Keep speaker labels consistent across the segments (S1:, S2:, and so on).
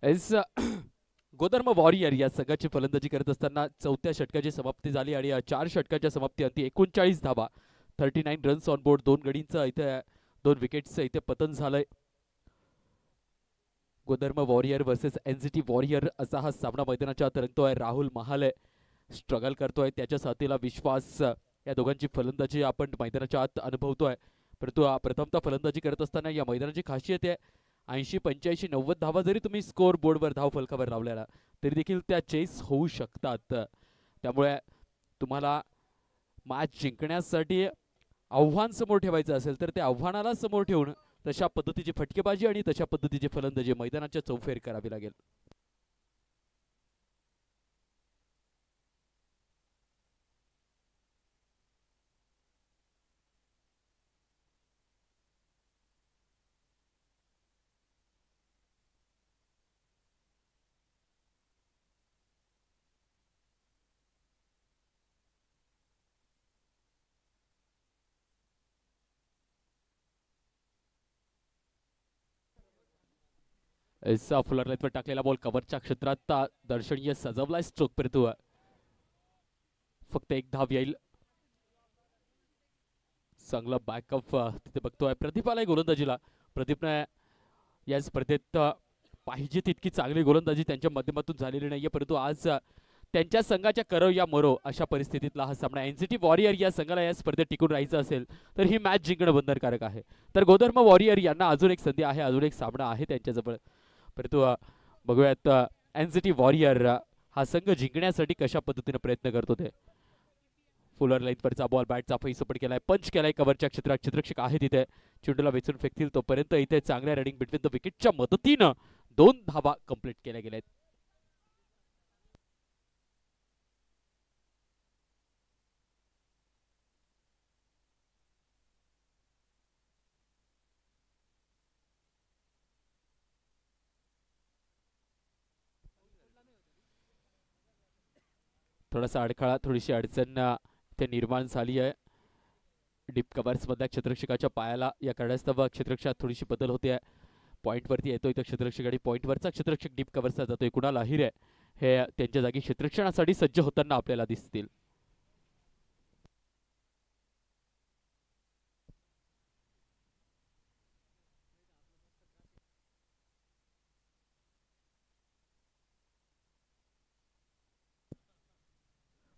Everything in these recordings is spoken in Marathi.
S1: एस गोधर्म वॉरियर या संघाची फलंदाजी करत असताना चौथ्या षटकाची समाप्ती झाली आणि 4 षटकाच्या समाप्ती अंती 39 धावा 39 रन्स ऑन बोर्ड. 2 गडींचं इथे 2 विकेट्सचं इथे पतन झालंय. गोधर्म वॉरियर वर्सेस एनसीटी वॉरियर असा हा सामना मैदानाच्या तरंगतोय. राहुल महाले स्ट्रगल करतोय, त्याच्या साथीला विश्वास. या दोघांची फलंदाजी आपण मैदानाच्या आत अनुभवतोय. परंतु प्रथमतः फलंदाजी करत असताना या मैदानाची खासियत आहे 80 85 90 धावा जरी तुम्ही स्कोर बोर्डवर धाव फलकावर लावलेला तरी देखील त्या चेस होऊ शकतात. त्यामुळे तुम्हाला मॅच जिंकण्यासाठी आव्हान समोर ठेवायचं असेल तर त्या आव्हानाला समोर ठेवून तशा पद्धतीची फटकेबाजी आणि तशा पद्धतीची फलंदाजी मैदानाच्या चौफेर करावी लागेल. फुलर लाईनवर टाकलेला बॉल कव्हरच्या क्षेत्रात दर्शनीय सजवलाय स्ट्रोक परंतु फक्त एक धाव येईल. चांगला बॅकअप तिथे बघतोय प्रदीप आलाय गोलंदाजीला. प्रदीपने या स्पर्धेत पाहिजे तितकी चांगली गोलंदाजी त्यांच्या माध्यमातून झालेली नाहीये, परंतु आज त्यांच्या संघाच्या करो या मरो अशा परिस्थितीतला हा सामना. एनसीटी वॉरियर या संघाला या स्पर्धेत टिकून राहायचं असेल तर ही मॅच जिंकणं बंधनकारक आहे. तर गोधर्म वॉरियर यांना अजून एक संधी आहे, अजून एक सामना आहे त्यांच्याजवळ. परंतु बघूयात एनसीटी वॉरियर हा संघ जिंकण्यासाठी कशा पद्धतीने प्रयत्न करतो ते. फुलर लाईनवरचा बॉल बॅटचा फैसपट केलाय, पंच केलाय कव्हरच्या क्षेत्रात. क्षेत्ररक्षक आहे तिथे, चेंडूला वेचून फेकतील तोपर्यंत इथे चांगल्या रनिंग बिटवीन द विकेटच्या मदतीनं 2 धावा कंप्लीट केल्या गेल्या. थोडासा अडखळा, थोडीशी अडचण इथे निर्माण झाली आहे. डीप कव्हर्स मधल्या क्षेत्ररक्षकाच्या पायाला या कारणास्तव क्षेत्ररक्षकात थोडीशी बदल होते आहे. पॉईंट वरती येतोय तर क्षेत्ररक्षक आणि पॉईंट वरचा क्षेत्ररक्षक डीप कव्हर्सला जातोय. कुणाल अहिरे हे त्यांच्या जागी क्षेत्ररक्षणासाठी सज्ज होताना आपल्याला दिसतील.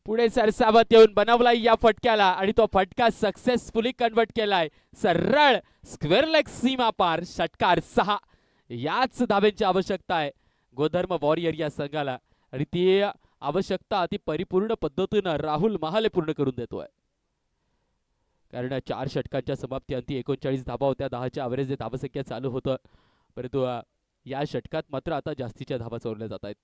S1: पुढे सरसावत येऊन बनवलाय या फटक्याला आणि तो फटका सक्सेसफुली कन्वर्ट केलाय. सरळ स्क्वेअर लेग सीमा पार. षटकार 6. याच धाब्यांची आवश्यकता आहे गोधर्म वॉरियर या संघाला आणि ती आवश्यकता ती परिपूर्ण पद्धतीनं राहुल महाले पूर्ण करून देतोय. कारण 4 षटकांच्या समाप्ती अंती 39 धाबा होत्या. 10च्या ॲव्हरेज धावसंख्या चालू होतं, परंतु या षटकात मात्र आता जास्तीच्या धावा चोरल्या जात आहेत.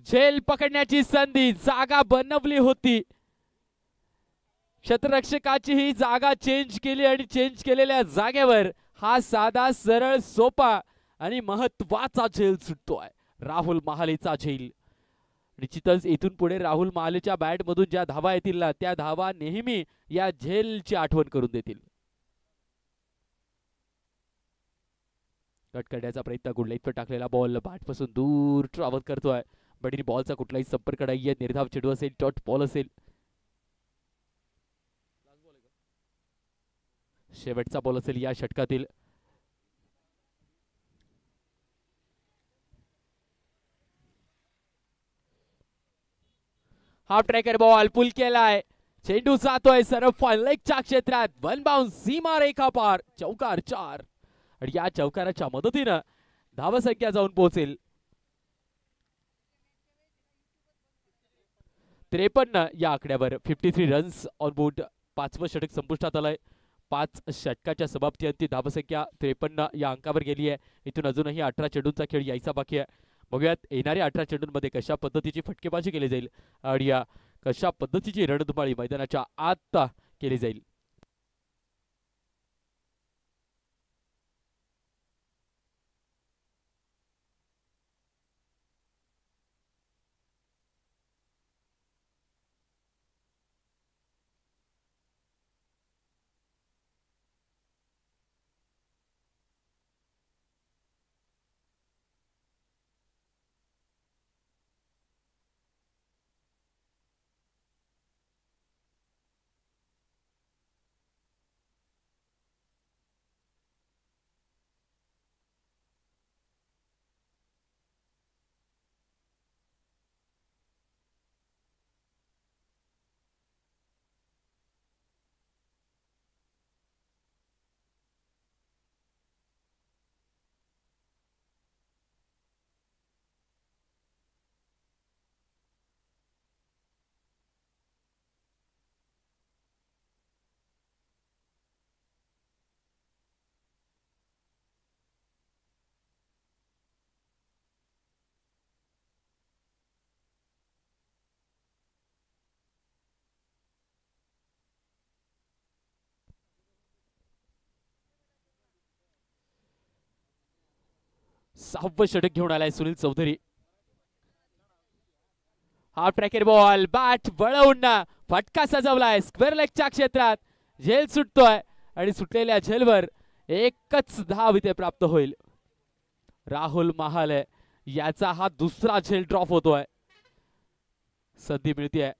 S1: झेल पकडण्याची संधी, जागा बनवली होती. क्षेत्ररक्षकाची ही जागा चेंज केली आणि चेंज केलेल्या जागेवर हा साधा सरळ सोपा आणि महत्वाचा झेल सुटतोय. राहुल महालेचा झेल. निश्चितच इथून पुढे राहुल महालेच्या बॅट मधून ज्या धावा येतील ना त्या धावा नेहमी या झेलची आठवण करून देतील. कट करण्याचा प्रयत्न, गुडलाईतवर टाकलेला बॉल बॅटपासून दूर ट्रॅव्हल करतोय. बडीने बॉलचा कुठलाही संपर्क नाहीये. निर्धाव चेंडू असेल, डॉट बॉल असेल. शेवटचा बॉल असेल या षटकातील. हाफ ट्रॅकर बॉल पुल केलाय. चेंडू जातोय सरळ फॉलेगच्या क्षेत्रात. 1 बाउंस सीमा रेखा पार. चौकार 4 आणि या चौकाराच्या मदतीनं धावसंख्या जाऊन पोहोचेल 53 या आकड्यावर. 53 रन्स ऑन बोर्ड. 5वं षटक संपुष्टात आलंय. 5 षटकाच्या समाप्ती अंती धावसंख्या 53 या अंकावर गेली आहे. इथून अजूनही 18 चेंडूंचा खेळ यायचा बाकी आहे. बघूयात येणाऱ्या 18 चेंडूंमध्ये कशा पद्धतीची फटकेबाजी केली जाईल आणि कशा पद्धतीची रणधुमाळी मैदानाच्या आत केली जाईल. 6वं षटक घेऊन आलाय सुनील चौधरी. हा ट्रॅकेर बॉल बॅट वळवून फटका सजवलाय स्क्वेअर लेगच्या क्षेत्रात. झेल सुटतोय आणि सुटलेल्या झेलवर एकच धाव इथे प्राप्त होईल. राहुल महाले याचा हा दुसरा झेल ड्रॉप होतोय. संधी मिळतीये.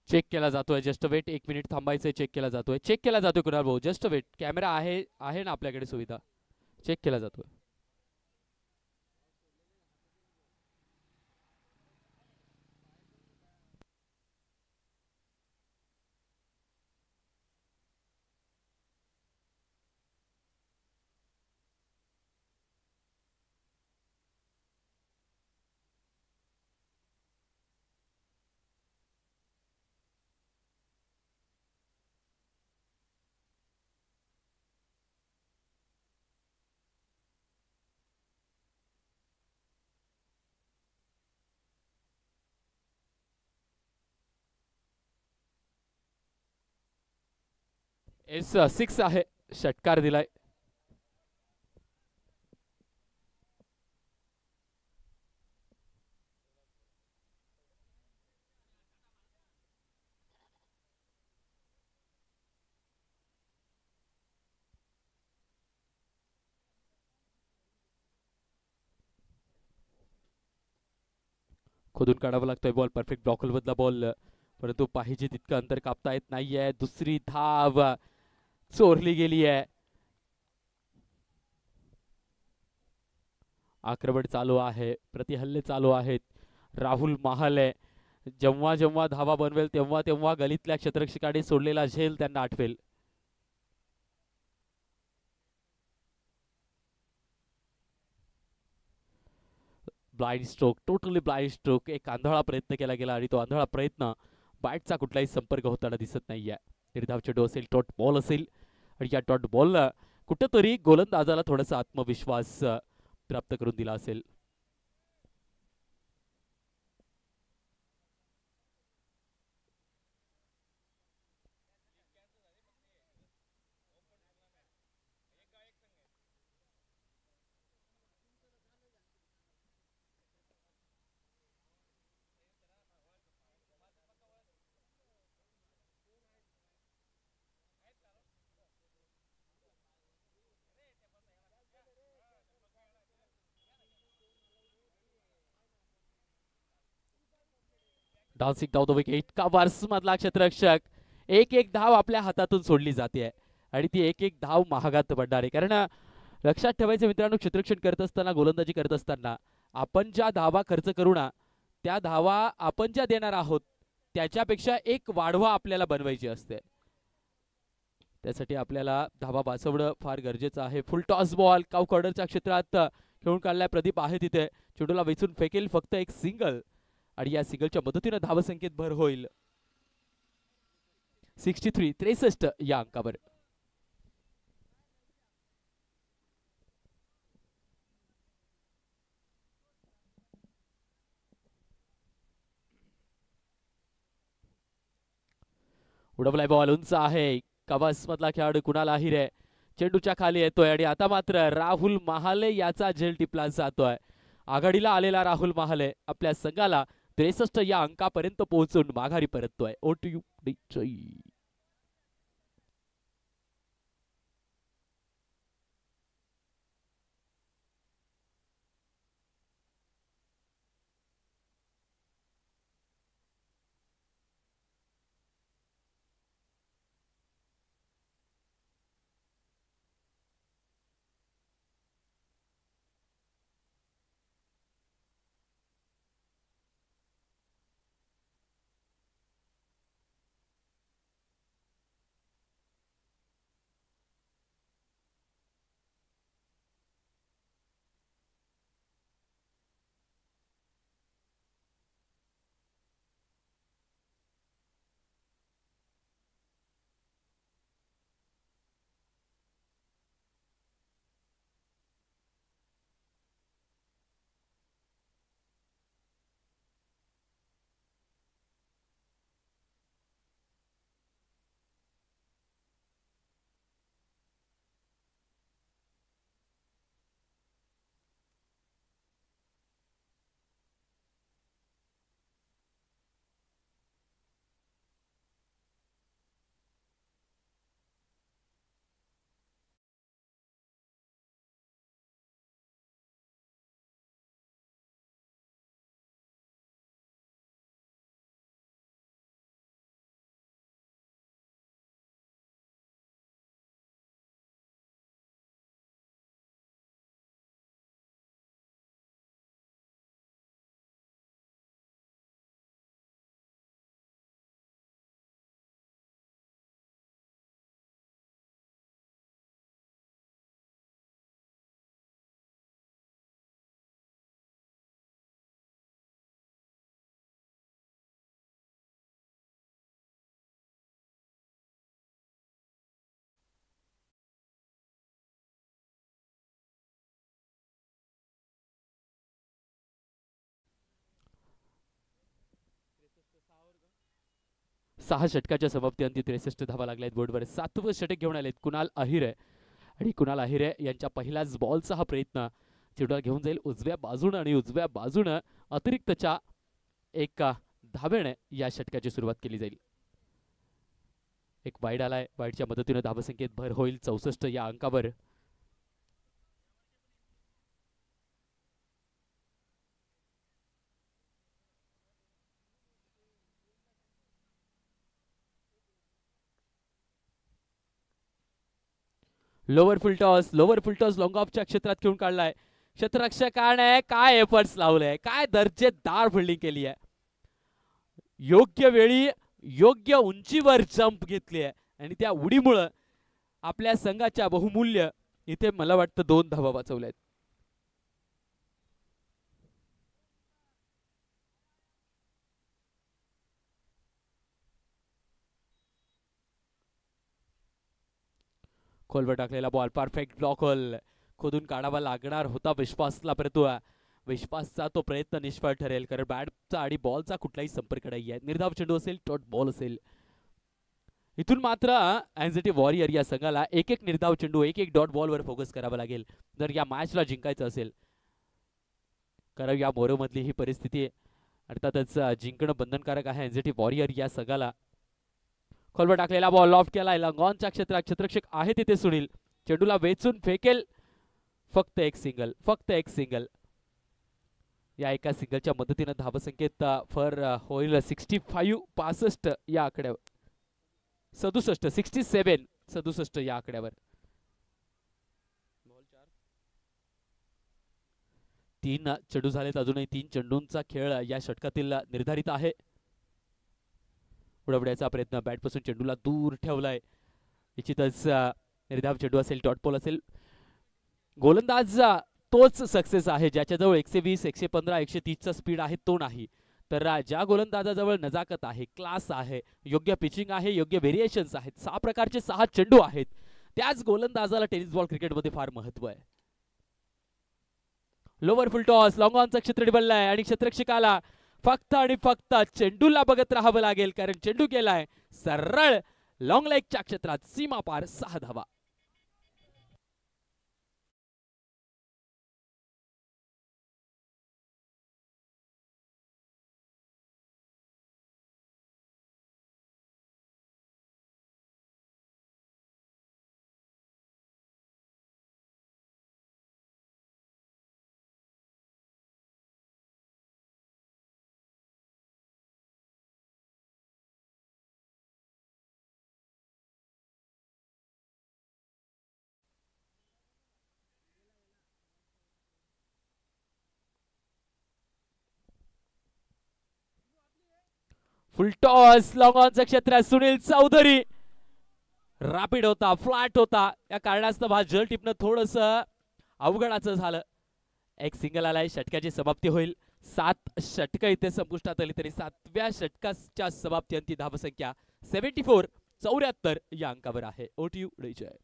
S1: चेक केला जातोय. Just wait. 1 मिनिट थांबायचंय. चेक केला जातोय. चेक केला जातोय कुणाल भाऊ. Just weight. कॅमेरा आहे ना आपल्याकडे सुविधा. चेक केला जातोय. एस 6 आहे. षटकार दिलाय. खोदून काढावा लागतोय बॉल. परफेक्ट ब्लॉकल मधला बॉल, परंतु पाहिजे तितकं अंतर कापता येत नाहीये. दुसरी धाव चोरली गेली आहे. आक्रमण चालू आहे. प्रतिहल्ले चालू आहेत. राहुल महाले जेव्हा जेव्हा धावा बनवेल तेव्हा तेव्हा गलीतल्या क्षेत्ररक्षकाने सोडलेला झेल त्यांना आठवेल. Blind stroke, totally blind stroke. एक आंधळा प्रयत्न केला गेला आणि तो आंधळा प्रयत्न बॅटचा कुठलाही संपर्क होताना दिसत नाहीये. निर्धाव चेंडू असेल, डॉट बॉल असेल आणि या डॉट बॉलला कुठेतरी गोलंदाजाला थोडासा आत्मविश्वास प्राप्त करून दिला असेल. Dancing down the wicket. Covers मधला क्षेत्ररक्षक. एक धाव आपल्या हातातून सोडली जाते आणि ती एक धाव महागात पडणार आहे. कारण लक्षात ठेवायचं मित्रांनो, क्षेत्ररक्षण करत असताना, गोलंदाजी करत असताना आपण ज्या धावा खर्च करू ना, त्या धावा आपण ज्या देणार आहोत त्याच्यापेक्षा एक वाढवा आपल्याला बनवायची असते. त्यासाठी आपल्याला धावा वाचवणं फार गरजेचं आहे. फुल टॉस बॉल काऊ कॉर्नरच्या क्षेत्रात खेळून काढलाय. प्रदीप आहे तिथे. चेंडूला वेचून फेकेल. फक्त एक सिंगल आणि या सिंगलच्या मदतीने धावसंख्येत भर होईल. 63 या अंकावर. उडवलाय बॉल. उंच आहे. कवास मधला खेळाडू कुणाल आहिरे चेंडूच्या खाली येतोय आणि आता मात्र राहुल महाले याचा झेल टिपला जातोय. आघाडीला आलेला राहुल महाले आपल्या संघाला 63 या अंकापर्यंत पोहोचून माघारी परततोय. ओटीयू 6 षटकाच्या समाप्तीअंती 63 धावा लागल्यात बोर्डवर. 7वं षटक घेऊन आलेत कुणाल अहिरे आणि कुणाल अहिरे यांच्या पहिल्याच बॉलचा हा प्रयत्न चेंडूला घेऊन जाईल उजव्या बाजून आणि उजव्या बाजूनं अतिरिक्तच्या एका धावेने या षटकाची सुरुवात केली जाईल. एक वाईड आलाय, वाईडच्या मदतीने धावसंख्येत भर होईल 64 या अंकावर. लोवर फुलटॉस लॉंग ऑफच्या क्षेत्रात खेळून काढलाय. क्षेत्ररक्षकाने काय एफर्ट्स लावले, काय दर्जेदार फिल्डिंग केली आहे. योग्य वेळी योग्य उंचीवर जंप घेतली आहे आणि त्या उडीमुळे आपल्या संघाच्या बहुमूल्य इथे मला वाटतं 2 धावा वाचवल्यात. खोलवर टाकलेला बॉल परफेक्ट ब्लॉक होल खोदून काढावा लागणार होता विश्वासला, परंतु विश्वासचा तो प्रयत्न निष्फळ ठरेल कारण बॅटचा आणि बॉलचा कुठलाही संपर्क नाही आहे. निर्धाव चेंडू असेल, डॉट बॉल असेल. इथून मात्र एनझेटी वॉरियर या संघाला एक एक निर्धाव चेंडू एक एक डॉट बॉलवर फोकस करावा लागेल जर या मॅचला जिंकायचं असेल. कारण या मोरोमधली ही परिस्थिती अर्थातच जिंकणं बंधनकारक आहे एनझेटी वॉरियर या संघाला. खोलवर टाकलेला बॉल लॉफ्ट केलाय लॉंगॉनच्या क्षेत्रात. क्षेत्ररक्षक आहे तिथे सुनील चेंडूला वेचून फेकेल. फक्त एक सिंगल. या एका सिंगलच्या मदतीने धावसंख्येत फर होईल 65 या आकड्यावर 67 या आकड्यावर. 3 चेंडू झालेत, अजूनही 3 चेंडूंचा खेळ या षटकातील निर्धारित आहे. उडवण्याचा प्रयत्न बॅटपासून चेंडूला दूर ठेवलाय. निश्चितच निर्धाव चेंडू असेल, डॉट बॉल असेल. गोलंदाज तोच सक्सेस आहे ज्याच्याजवळ 120 115 130 चा स्पीड आहे तो नाही. तर ज्या गोलंदाजाजवळ नजाकत आहे, क्लास आहे, योग्य पिचिंग आहे, योग्य व्हेरिएशन्स आहेत, 6 प्रकारचे 6 चेंडू आहेत, त्याच गोलंदाजाला टेनिस बॉल क्रिकेटमध्ये फार महत्व आहे. लोवर फुल टॉस लॉंग ऑनचा क्षेत्र निवडलाय आणि क्षेत्ररक्षकाला फक्त आणि फक्त चेंडूला बघत राहावं लागेल कारण चेंडू गेलाय सरळ लॉंग लेगच्या क्षेत्रात. सीमा पार 6 धावा. फुल टॉस लॉंग ऑनचं क्षेत्र. सुनील चौधरी रॅपिड होता, फ्लॅट होता, या कारणास्तव हा जल टिपणं थोडस अवघडाचं झालं. एक सिंगल आलाय, षटकाची समाप्ती होईल. 7 षटक इथे संपुष्टात आली तरी 7व्या षटकाच्या समाप्ती अंती धावसंख्या 74 या अंकावर आहे. ओटीयू जय.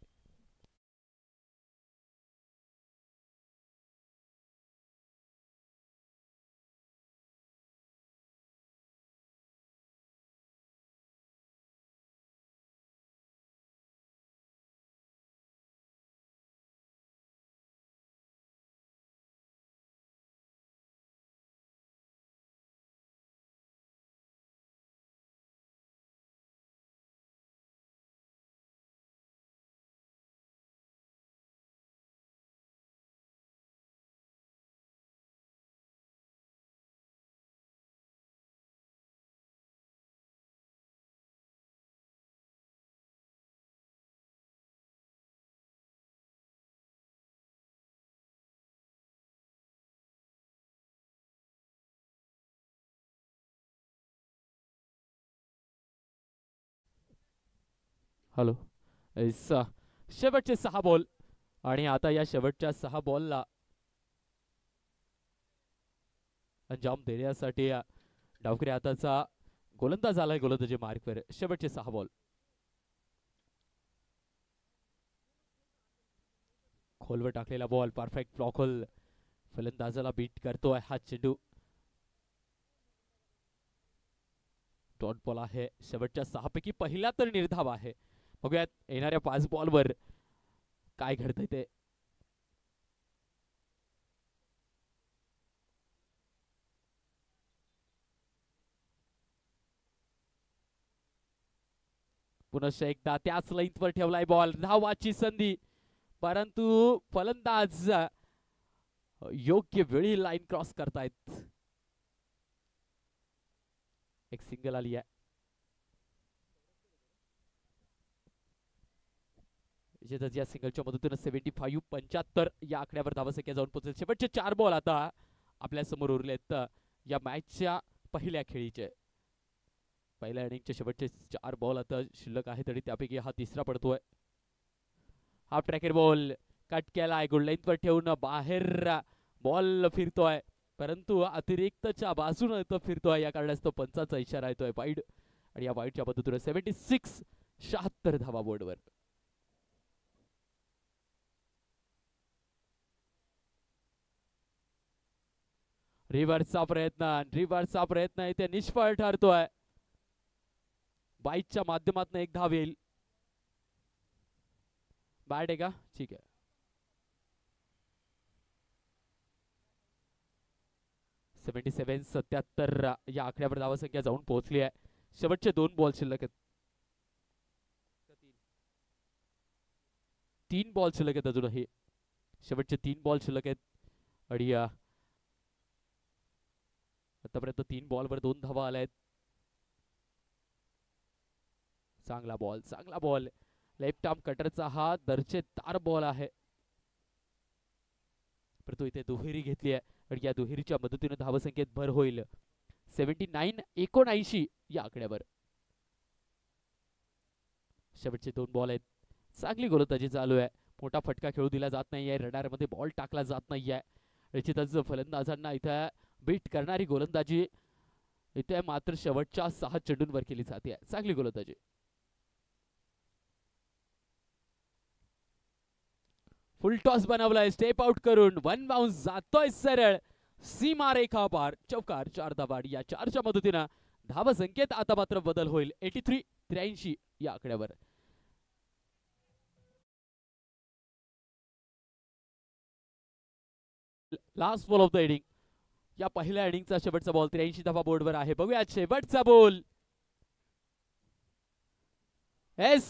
S1: हॅलो. शेवटचे 6 बॉल आणि आता या शेवटच्या 6 बॉलला अंजाम देण्यासाठी डावकरी हाताचा गोलंदाज आलाय गोलंदाजी मार्कवर. शेवटचे 6 बॉल. खोलवर टाकलेला बॉल परफेक्ट ब्लॉक होल फलंदाजाला बीट करतोय हा चेंडू. डॉट बॉल आहे. शेवटच्या 6 पैकी पहिला तर निर्धाव आहे. बघूयात येणाऱ्या 5 बॉलवर काय घडतंय ते. पुनश्च एकदा त्याच लाईनवर ठेवलाय बॉल. धावाची संधी, परंतु फलंदाज योग्य वेळी लाईन क्रॉस करतायत. एक सिंगल आली आहे. या सिंगलच्या मदतीने 75 या आकड्यावर धावसंख्या जाऊन पोहोचेल. शेवटचे 4 बॉल आता आपल्या समोर उरलेत या मॅचच्या पहिल्या खेळीचे. पहिल्या इनिंगचे शेवटचे 4 बॉल आता शिल्लक आहेत आणि त्यापैकी हा तिसरा पडतोय. हाफ ट्रॅकेर बॉल कट केलाय. गुड लाईनवर ठेवून बाहेर बॉल फिरतोय, परंतु अतिरिक्तच्या बाजूने तो फिरतोय. या कारणास्तव पंचाचा इशारा येतोय वाईड, आणि या वाईडच्या मदतीने 76 धावा बोर्डवर. रिव्हर्सचा प्रयत्न इथे निष्फळ ठरतोय. बाईकच्या माध्यमातून एक धाव येईल. बॅट आहे का? ठीक आहे. 77 या आकड्यावर धावसंख्या जाऊन पोहोचली आहे. शेवटचे 2 बॉल शिल्लक आहेत. 3 बॉल शिल्लक आहेत अजूनही. शेवटचे 3 बॉल शिल्लक आहेत आणि आतापर्यंत 3 बॉलवर 2 धावा आल्या आहेत. चांगला बॉल लेफ्ट आर्म कटरचा हा दर्जेदार बॉल आहे, परंतु इथे दुहेरी घेतली आहे आणि या दुहेरीच्या मदतीने धावसंख्येत भर होईल. 79 या आकड्यावर. शेवटचे 2 बॉल आहेत. चांगली गोलंदाजी चालू आहे. मोठा फटका खेळू दिला जात नाहीये. रडारमध्ये बॉल टाकला जात नाहीये. निश्चितच फलंदाजांना इथे बीट करणारी गोलंदाजी इथे मात्र शेवटच्या 6 चेंडूंवर केली जाते. चांगली गोलंदाजी. फुल टॉस बनवलाय स्टेप आउट करून. 1 बाउन्स जातोय सरळ सीमा रेखा पार. चौकार 4 धावा. या 4च्या मदतीने धाव संख्येत आता मात्र बदल होईल. 83 या आकड्यावर. Last ball of the inning. या पहिल्या इनिंगचा शेवटचा बॉल. 83 धावा बोर्डवर आहे. बघूया शेवटचा बॉल.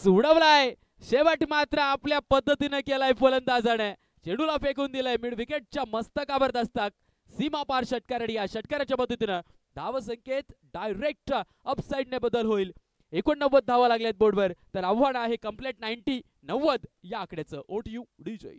S1: उडवलाय. शेवट मात्र आपल्या पद्धतीने केलाय फलंदाजाने. चेंडूला फेकून दिलाय. मिड विकेटच्या मस्तकावर दस्तक. सीमा पार षटकार आणि या षटकाराच्या मदतीने धाव संख्येत डायरेक्ट अपसाइडने बदल होईल. 89 धावा लागल्यात बोर्डवर. तर आव्हान आहे कंप्लीट 90 या आकड्याचं. ओटीयू डीजे.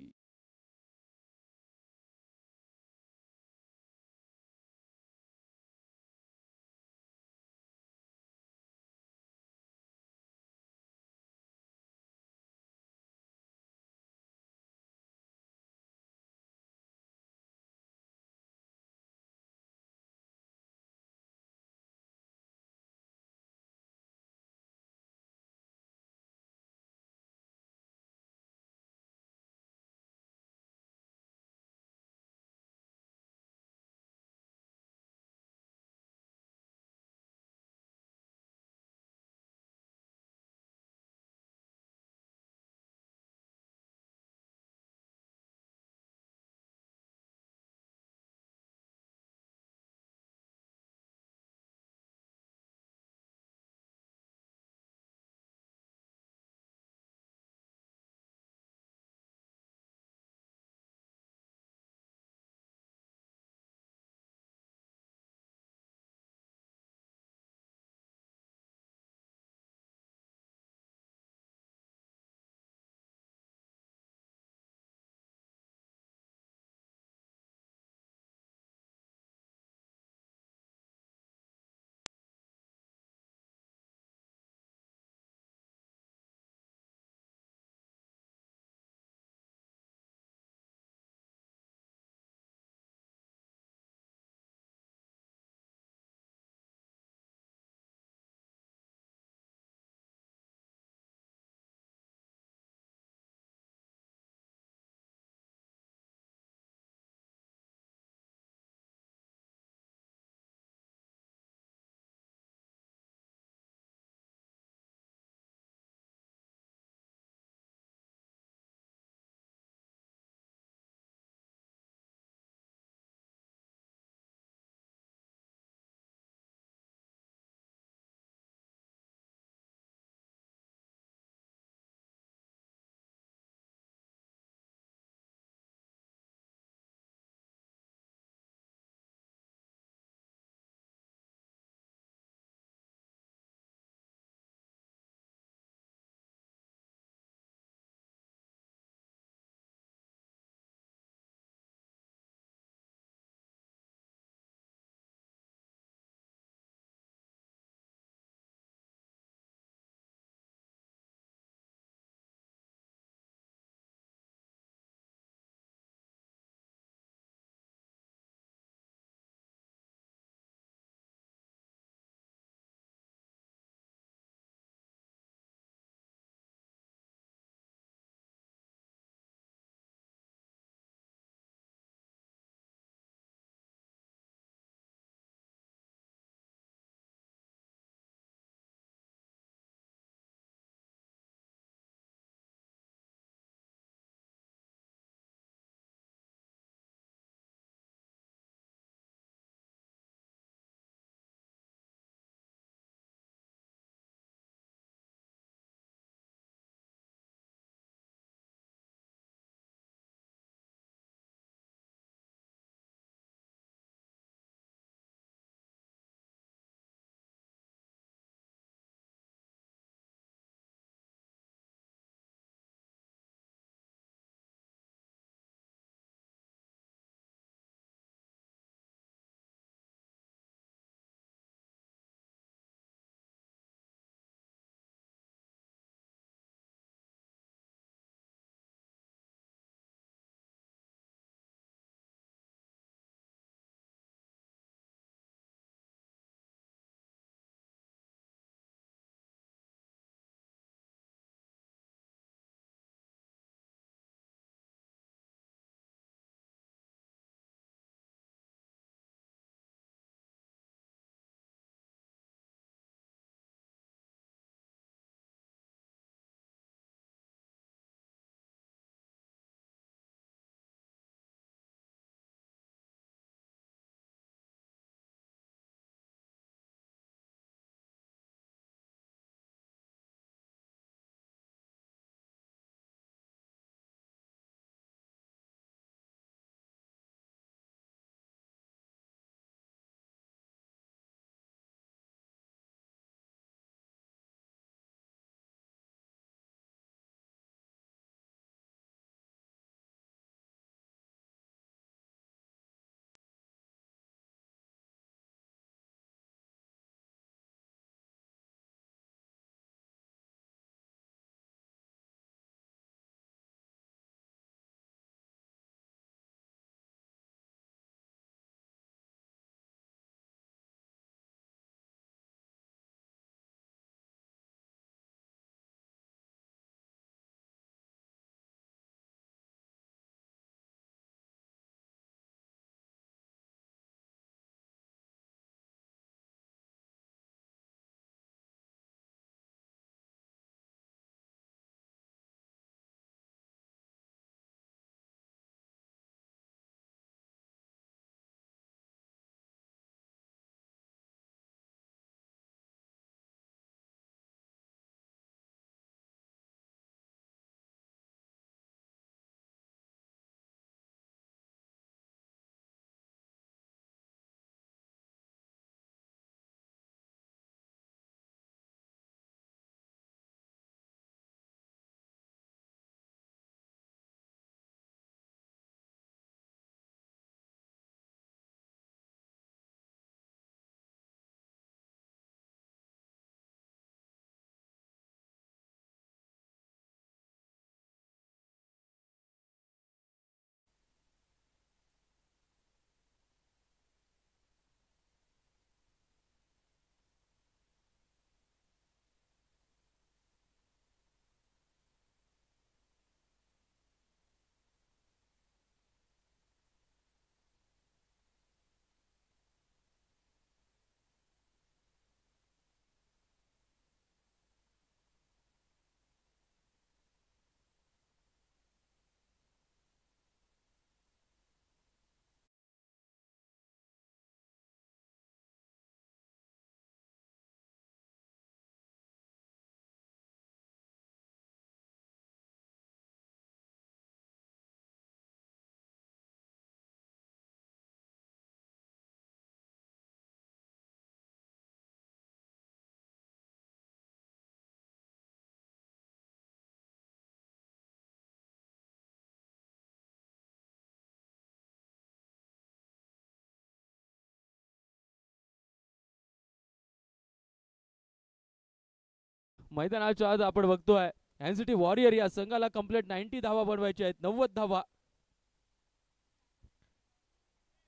S1: मैदानाच्या आज आपण बघतोय एनसीटी वॉरियर या संघाला कंप्लीट 90 धावा बनवायच्या आहेत, 90 धावा.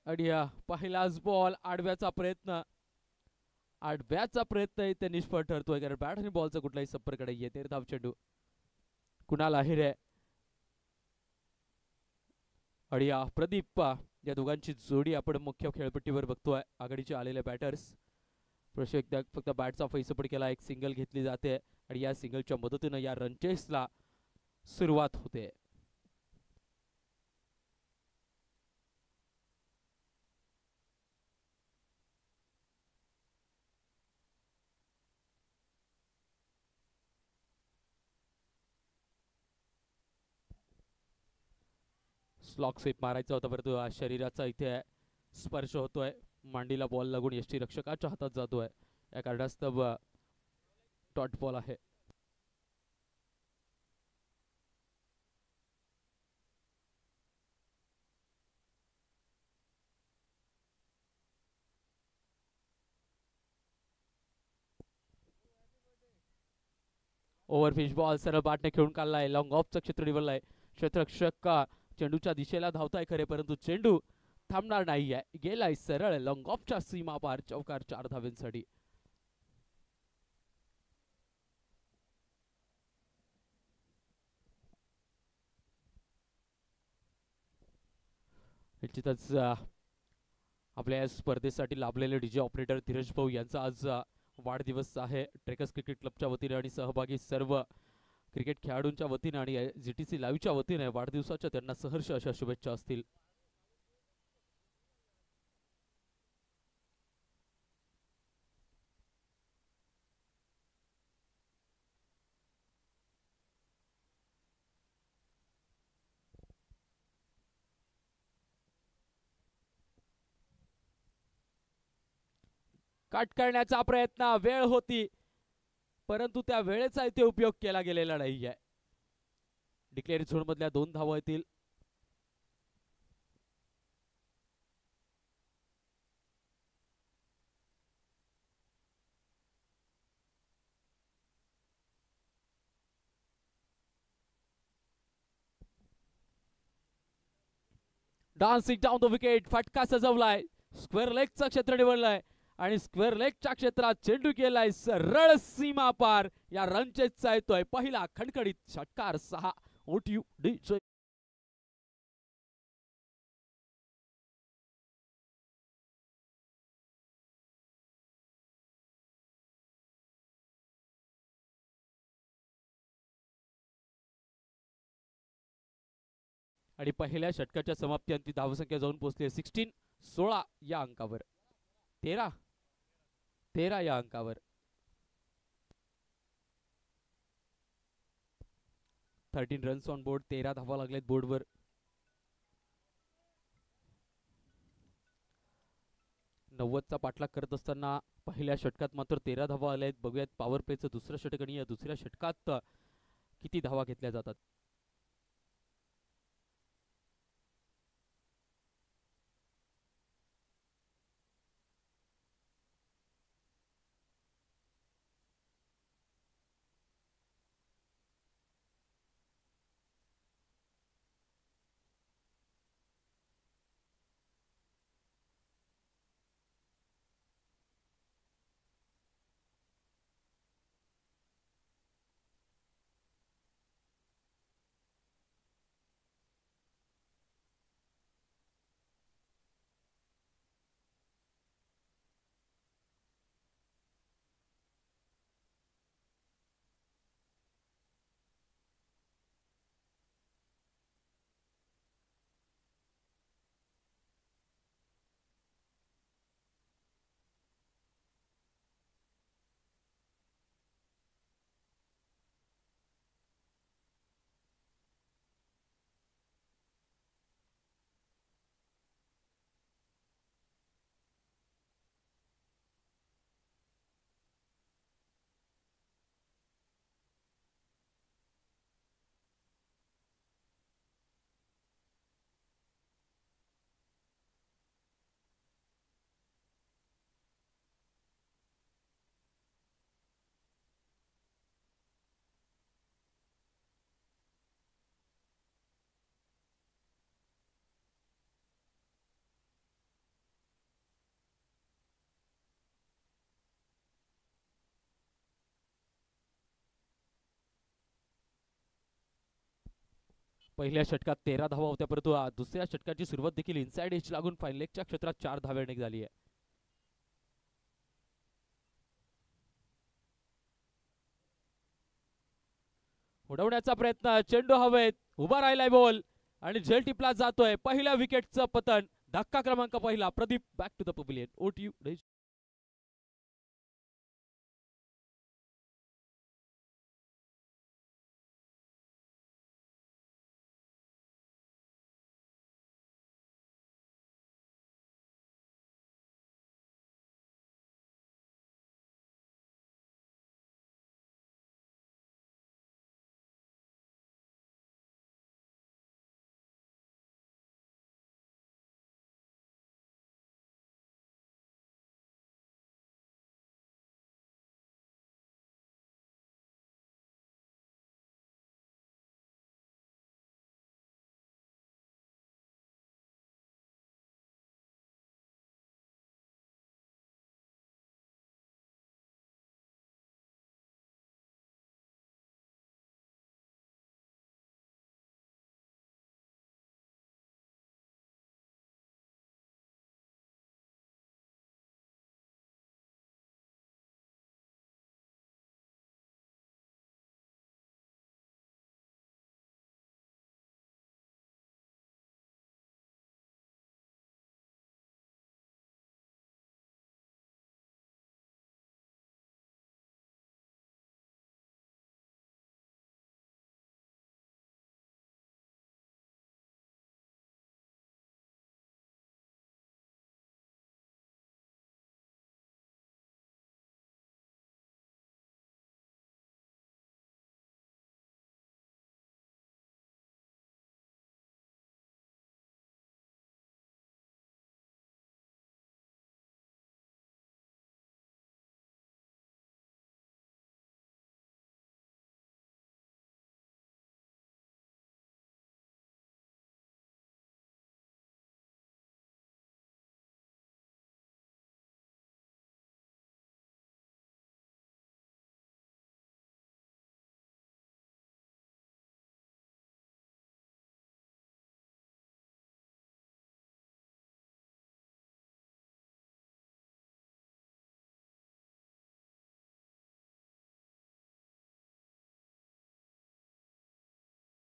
S1: आणि पहिलाच बॉल आडव्याचा प्रयत्न इथे निष्फळ ठरतोय, कारण बॅट आणि बॉलचा कुठलाही संपर्क नाहीये. तेरधाव चेंडू कुणाल अहिरे आणि प्रदीप या दोघांची जोडी आपण मुख्य खेळपट्टीवर बघतोय. आघाडीचे आलेले बॅटर्स फक्त बॅटचा फैसपड केला, एक सिंगल घेतली जाते आणि या सिंगलच्या मदतीने या रनचेसला सुरुवात होते. स्लॉक स्वीप मारायचा होता, परंतु शरीराचा इथे स्पर्श होतोय, मांडीला बॉल लागून यष्टी रक्षकाच्या हातात जातोय. या कारणास्तव डॉट बॉल आहे. ओव्हरफिश बॉल सरळ बाटने खेळून काढलाय, लॉंग ऑफचा क्षेत्र निवडलाय. क्षेत्ररक्षक चेंडूच्या दिशेला धावताय खरे, परंतु चेंडू थांबणार नाहीये, गेलाय सरळ लॉंग ऑफच्या सीमा पार. चौकार 4 धावांसाठी. निश्चितच आपल्या स्पर्धेसाठी लाभलेले डीजे ऑपरेटर धीरज भाऊ यांचा आज वाढदिवस आहे. ट्रेकर्स क्रिकेट क्लबच्या वतीने आणि सहभागी सर्व क्रिकेट खेळाडूंच्या वतीने आणि जीटीसी लाईव्हच्या वतीने वाढदिवसाच्या त्यांना सहर्ष अशा शुभेच्छा असतील. कट करण्याचा प्रयत्न, वेळ होती परंतु त्या वेळेचा इथे उपयोग केला गेलेला नाहीये. डिक्लेअर झोन मधल्या 2 धावा येतील. डान्सिंग डाऊन द विकेट, फटका सजवलाय, स्क्वेअर लेगचा क्षेत्र निवडलाय आणि स्क्वेअर लेगच्या क्षेत्रात चेंडू केलाय सरळ सीमा पार. या रनचेसचा येतोय पहिला खणखणीत षटकार. 6 OTU DJ. आणि पहिल्या षटकाच्या समाप्ती धावसंख्या जाऊन पोहोचली 16 या अंकावर. 13 या अंकावर. 13 रन्स ऑन बोर्ड, 13 धावा लागलेत बोर्डवर. चा पाठलाग करत असताना पहिल्या षटकात मात्र 13 धावा आल्या आहेत. बघूयात पॉवर प्लेचं दुसरं षटक आणि या दुसऱ्या षटकात किती धावा घेतल्या जातात. पहिल्या षटकात 13 धावा होत्या, परंतु दुसऱ्या षटकाची सुरुवात देखील इनसाइड एज लागून फाईन लेगच्या क्षेत्रात 4 धाव्याने झाली आहे. उडवण्याचा प्रयत्न, चेंडू हवेत, उभा राहिलाय बॉल आणि झेल टिपला जातोय. पहिल्या विकेटचं पतन, धक्का क्रमांक पहिला. Pradeep back to the pavilion. Out यू.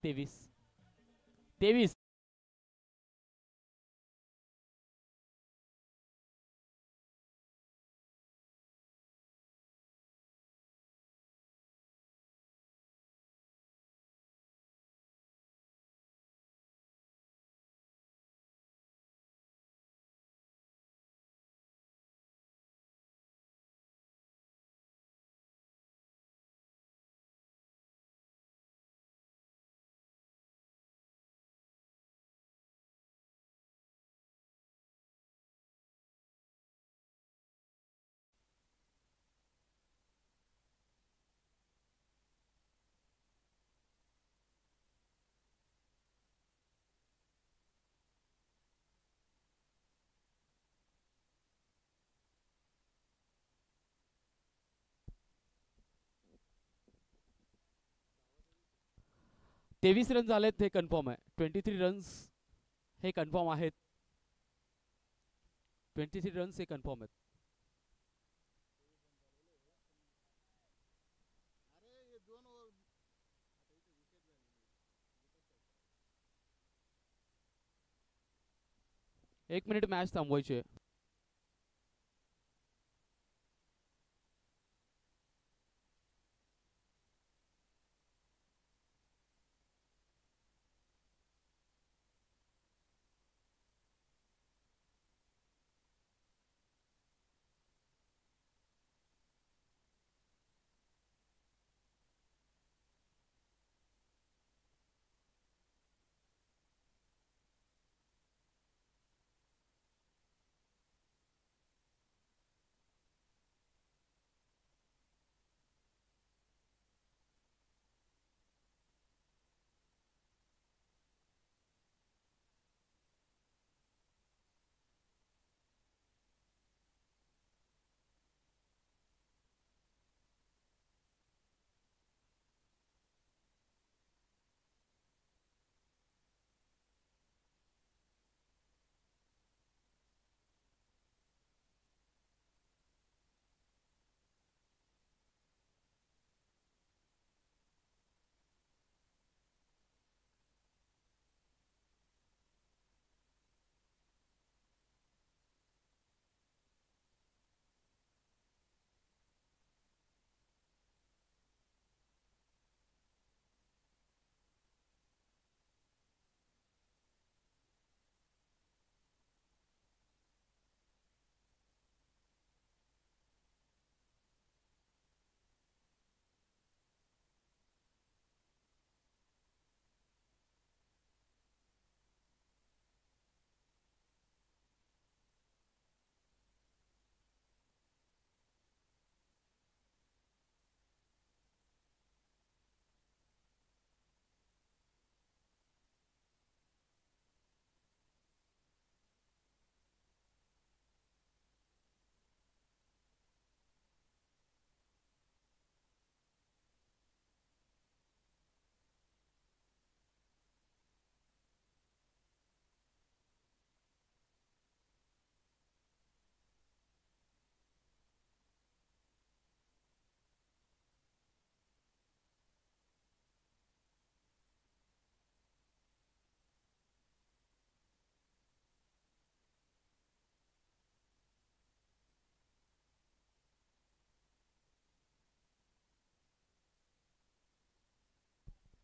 S1: तेवीस 23. रन झालेत हे कन्फर्म आहे. 23 रन्स हे कन्फर्म आहेत. 23 रन्स हे कन्फर्म आहेत. एक मिनिट मॅच थांबवायची आहे.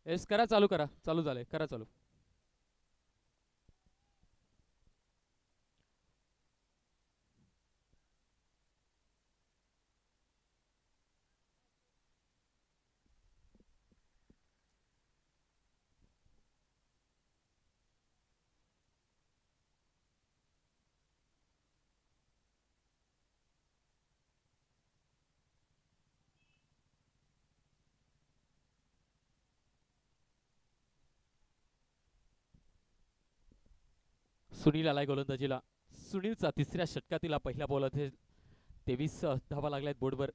S1: एस करा चालू, करा चालू झालंय, करा चालू. सुनील आलाय गोलंदाजीला. सुनीलचा तिसऱ्या षटकातील पहिला बॉल आहे. 23 धावा लागल्यात बोर्डवर.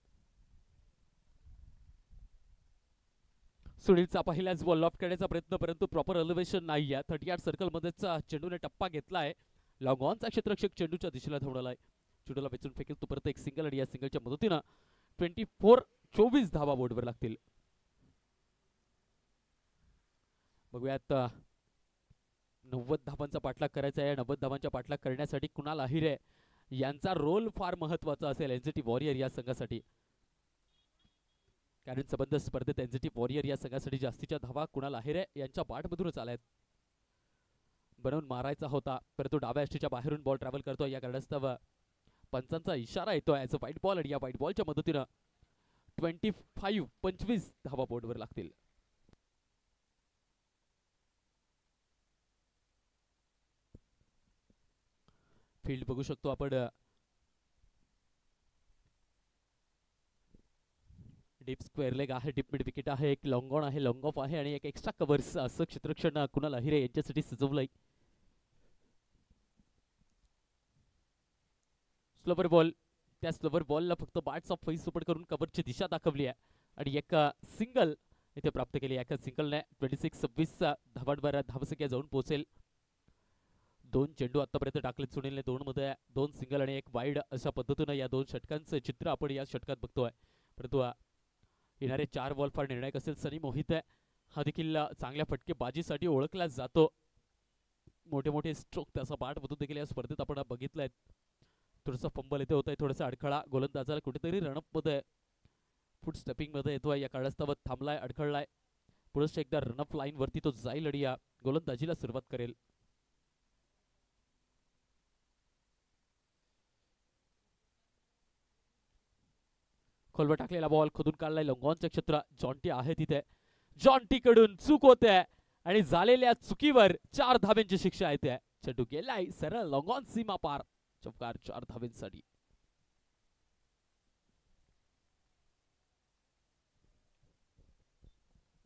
S1: सुनीलचा पहिल्याच बॉल लॉफ्ट करण्याचा प्रयत्न, परंतु प्रॉपर एलिव्हेशन नाही आहे. 38 सर्कल मध्येच चेंडूने टप्पा घेतलाय. लॉंग ऑनचा क्षेत्ररक्षक चेंडूच्या दिशेला धावलाय. चेंडूला वेचून फेकेल तो परत एक सिंगल, आणि या सिंगलच्या मदतीनं 24 धावा बोर्डवर लागतील. बघूयात 90 धावांचा पाठलाग करायचा आहे. 90 धावांच्या पाठलाग करण्यासाठी कुणाल अहिरे यांचा रोल फार महत्वाचा असेल एनसीटी वॉरियर या संघासाठी, कारण संबंध स्पर्धेत एनसीटी वॉरियर या संघासाठी जास्तीच्या धावा कुणाल अहिरे यांच्या पाठमधूनच आल्यात. बनवून मारायचा होता, परंतु डाव्या अष्टीच्या बाहेरून बॉल ट्रॅव्हल करतोय. या कारणास्तव पंचांचा इशारा येतोय ॲज अ व्हाईट बॉल, आणि या व्हाईट बॉलच्या मदतीनं 25 धावा बोर्डवर लागतील. फील्ड बघू शकतो आपण. डीप स्क्वेअर लेग आहे, डीप मिड विकेट आहे, एक लॉंग ऑन आहे, लॉंग ऑफ आहे, आणि एक एक्स्ट्रा कव्हर्स असं क्षेत्ररक्षण कुणाल अहिरे यांच्यासाठी सजवलंय. स्लोवर बॉल, त्या स्लोवर बॉलला फक्त बॅट्स ऑफ फेस सुपट करून कव्हरची दिशा दाखवली आहे, आणि एक सिंगल इथे प्राप्त केली. एका सिंगलने 26 धावांवर धावसंख्या जाऊन पोहोचेल. 2 चेंडू आतापर्यंत टाकलेत सुनीलने, 2 मध्ये 2 सिंगल आणि एक वाईड, अशा पद्धतीनं या 2 षटकांचं चित्र आपण या षटकात बघतोय. परंतु येणारे 4 बॉल फार निर्णायक असेल. सनी मोहित आहे, हा देखील चांगल्या फटकेबाजीसाठी ओळखला जातो. मोठे मोठे स्ट्रोक त्याचा पाठमधून देखील या स्पर्धेत आपण बघितलंय. थोडंसं फंबल इथे होत आहे, थोडासा अडखळा गोलंदाजाला कुठेतरी रनअप मध्ये, फुट स्टेपिंग मध्ये येतोय. या कारणास्तव थांबलाय, अडखळलाय. पुढे एकदा रनअप लाईन वरती तो जाईल आणि या गोलंदाजीला सुरुवात करेल. खोलवर टाकलेला बॉल खोदून काढलाय. लॉंगॉनचे क्षेत्र, जॉन्टी आहे तिथे. जॉन्टी कडून चूक होते, आणि झालेल्या चुकीवर 4 धाब्यांची शिक्षा येते. चेंडू गेलाय सरळ लॉंगॉन सीमा पार. चौकार 4 धाब्यांसाठी.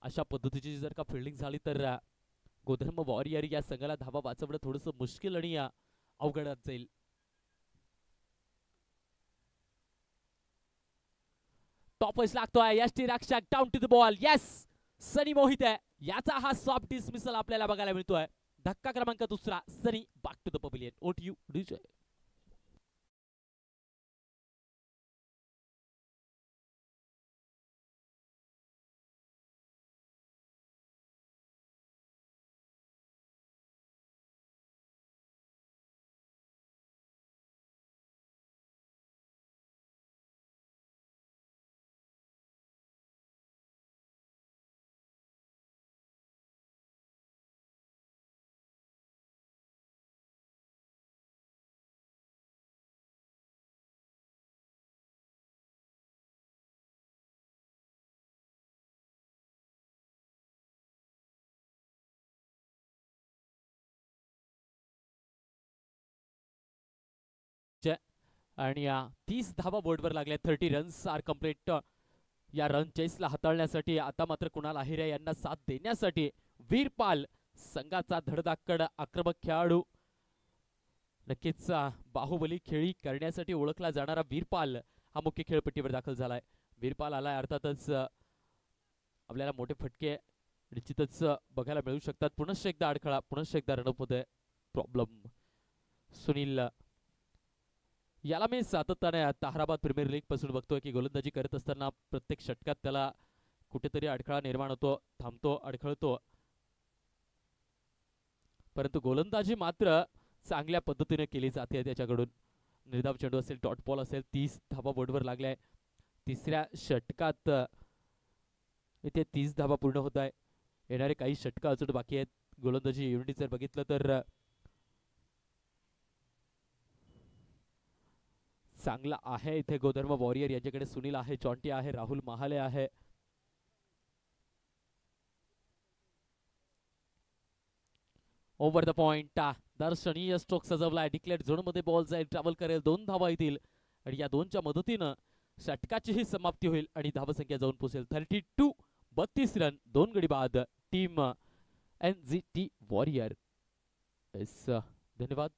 S1: अशा पद्धतीची जर का फिल्डिंग झाली तर गोधर्म वॉरियर या संघाला धावा वाचवणं थोडंसं मुश्किल आणि अवघडात जाईल. टॉप वेस लागतोय. यष्टी रक्षक down to the ball. Yes, Sunny Mohit आहे, याचा हा सॉफ्ट डिसमिसल आपल्याला बघायला मिळतोय. धक्का क्रमांक 2, Sunny back to the pavilion. ओटीयू डीजे. आणि 30 धावा बोर्डवर लागल्या. 30 रन्स आर कम्प्लीट. या रन चेसला हाताळण्यासाठी आता मात्र कुणाल अहिरे यांना साथ देण्यासाठी वीरपाल, संघाचा धडधाकड आक्रमक खेळाडू, नक्कीच बाहुबली खेळी करण्यासाठी ओळखला जाणारा वीरपाल हा मुख्य खेळपट्टीवर दाखल झालाय. वीरपाल आलाय, अर्थातच आपल्याला मोठे फटके निश्चितच बघायला मिळू शकतात. पुनश्च एकदा अडखळा, पुनश्च एकदा रनअप मध्ये प्रॉब्लेम. सुनील याला मी सातत्याने ताहराबाद प्रीमियर लीग पासून बघतोय की गोलंदाजी करत असताना प्रत्येक षटकात त्याला कुठेतरी अडखळा निर्माण होतो, थांबतो, अडखळतो, परंतु गोलंदाजी मात्र चांगल्या पद्धतीने केली जाते त्याच्याकडून. निर्धाव चेंडू असेल, डॉट बॉल असेल. 30 धावा बोर्डवर लागल्या. तिसऱ्या षटकात इथे 30 धावा पूर्ण होत आहे. येणारे काही षटकं अजून बाकी आहेत. गोलंदाजी युनिटी जर बघितलं तर चांगला आहे इथे गोधर्म वॉरियर यांच्याकडे. सुनील आहे, जॉन्टी आहे, राहुल महाले आहे. ओव्हर द पॉइंट दर्शनीय स्ट्रोक सजवलाय. डिक्लेअर झोन मध्ये बॉल जाईल, ट्रॅव्हल करेल, 2 धावा येतील आणि या 2च्या मदतीनं षटकाचीही समाप्ती होईल आणि धावसंख्या जाऊन पोहोचेल 32. 32 रन, 2 गडी बाद. Team NGT warrior. धन्यवाद.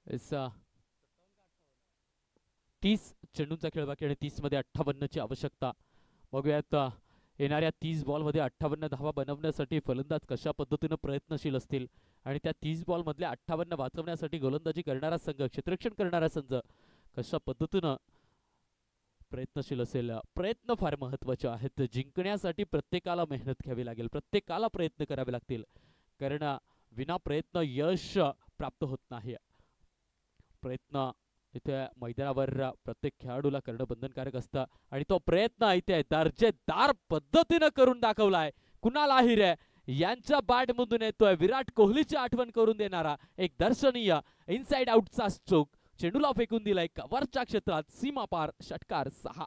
S1: इट्स 30 चेंडूंचा खेळ बाकी आणि 30 मध्ये 58ची आवश्यकता. बघूयात येणाऱ्या 30 बॉल मध्ये 58 धावा बनवण्यासाठी फलंदाज कशा पद्धतीनं प्रयत्नशील असतील आणि त्या 30 बॉल मधल्या 58 वाचवण्यासाठी गोलंदाजी करणारा संघ, क्षेत्ररक्षण करणारा संघ कशा पद्धतीनं प्रयत्नशील असेल. प्रयत्न फार महत्वाचे आहेत. जिंकण्यासाठी प्रत्येकाला मेहनत घ्यावी लागेल, प्रत्येकाला प्रयत्न करावे लागतील, कारण विना प्रयत्न यश प्राप्त होत नाही. प्रयत्न इथे मैदानावर प्रत्येक खेळाडूला करणं बंधनकारक असतं आणि तो प्रयत्न इथे दर्जेदार पद्धतीनं करून दाखवलाय. कुणाल आहिर यांच्या बॅट मधून येतोय विराट कोहलीची आठवण करून देणारा एक दर्शनीय इनसाइड आउटचा स्ट्रोक. चेंडूला फेकून दिलाय कव्हरच्या क्षेत्रात, सीमा पार, षटकार 6.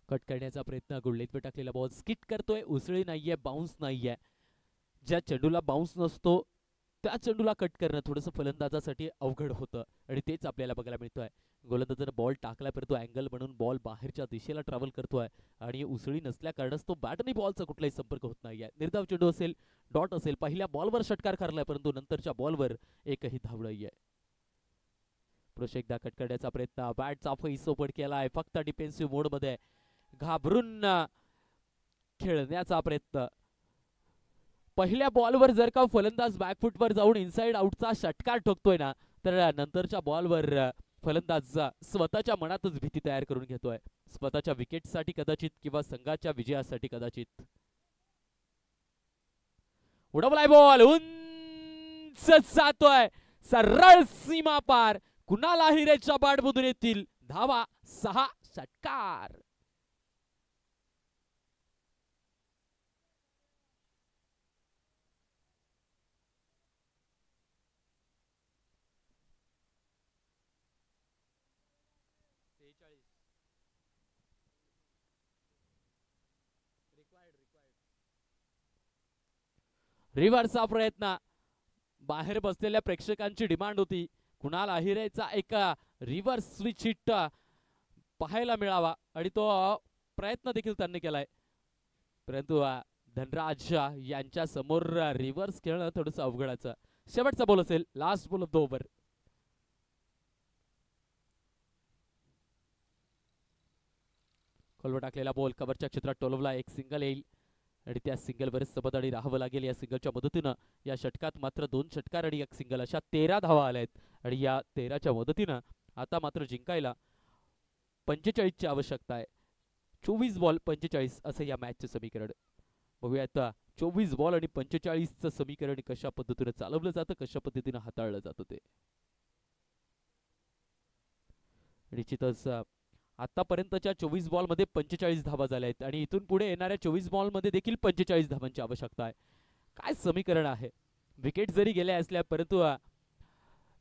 S1: कट करण्याचा प्रयत्न, गुडलेत टाकलेला बॉल स्किट करतोय, उसळी नाहीये, बाउन्स नाहीये. ज्या चेंडूला बाउन्स नसतो त्या चेंडूला कट करणं थोडंसं फलंदाजासाठी अवघड होतं आणि तेच आपल्याला बघायला मिळतोय. गोलंदाजानं बॉल टाकलाय परंतु अँगल म्हणून बॉल बाहेरच्या दिशेला ट्रॅव्हल करतोय आणि उसळी नसल्या कारणास तो बॅट आणि बॉलचा कुठलाही संपर्क होत नाहीये. निर्धाव चेंडू असेल, डॉट असेल, पहिल्या बॉलवर षटकार करलाय परंतु नंतरच्या बॉलवर एकही धाव नाहीये. पुरुष एकदा कट करण्याचा प्रयत्न, बॅटचा फैसोपट केलाय, फक्त डिफेन्सिव्ह मोड मध्ये घाबरून खेळण्याचा प्रयत्न. पहिल्या बॉलवर जर का फलंदाज बॅकफुटवर जाऊन इनसाइड आउटचा षटकार ठोकतोय ना, तर नंतरच्या बॉलवर फलंदाज स्वतःच्या मनातच भीती तयार करून घेतोय, स्वतःच्या विकेटसाठी कदाचित किंवा संघाच्या विजयासाठी कदाचित. उडवलाय बॉल, उंच जातोय, सरळ सीमा पार. कुणाल आहिरेच्या बॅटमधून येतील धावा, 6 षटकार. रिव्हर्सचा प्रयत्न. बाहेर बसलेल्या प्रेक्षकांची डिमांड होती कुणाल आहिरेचा एक रिव्हर्स स्विच हिट पाहायला मिळावा आणि तो प्रयत्न देखील त्यांनी केलाय, परंतु धनराज यांच्या समोर रिव्हर्स खेळणं थोडस अवघडाचं. शेवटचा बॉल असेल, last ball of the over. खोलवर टाकलेला बॉल कव्हरच्या क्षेत्रात टोलवला, एक सिंगल येईल आणि त्या सिंगलवर सबदाडी राहावं लागेल. या सिंगलच्या मदतीनं या षटकात मात्र 2 षटकार आणि एक सिंगल अशा 13 धावा आल्या आहेत आणि या 13च्या मदतीनं आता मात्र जिंकायला 45 ची आवश्यकता आहे. 24 बॉल 45 असं या मॅचचं समीकरण. बघूयात 24 बॉल आणि 45चं समीकरण कशा पद्धतीने चालवलं जातं, कशा पद्धतीने हाताळलं जातं ते. निश्चितच आतापर्यंतच्या 24 बॉल मध्ये 45 धावा झाल्या आहेत आणि इथून पुढे येणाऱ्या 24 बॉल मध्ये देखील 45 धावांची आवश्यकता आहे. काय समीकरण आहे. विकेट जरी गेल्या असल्या परंतु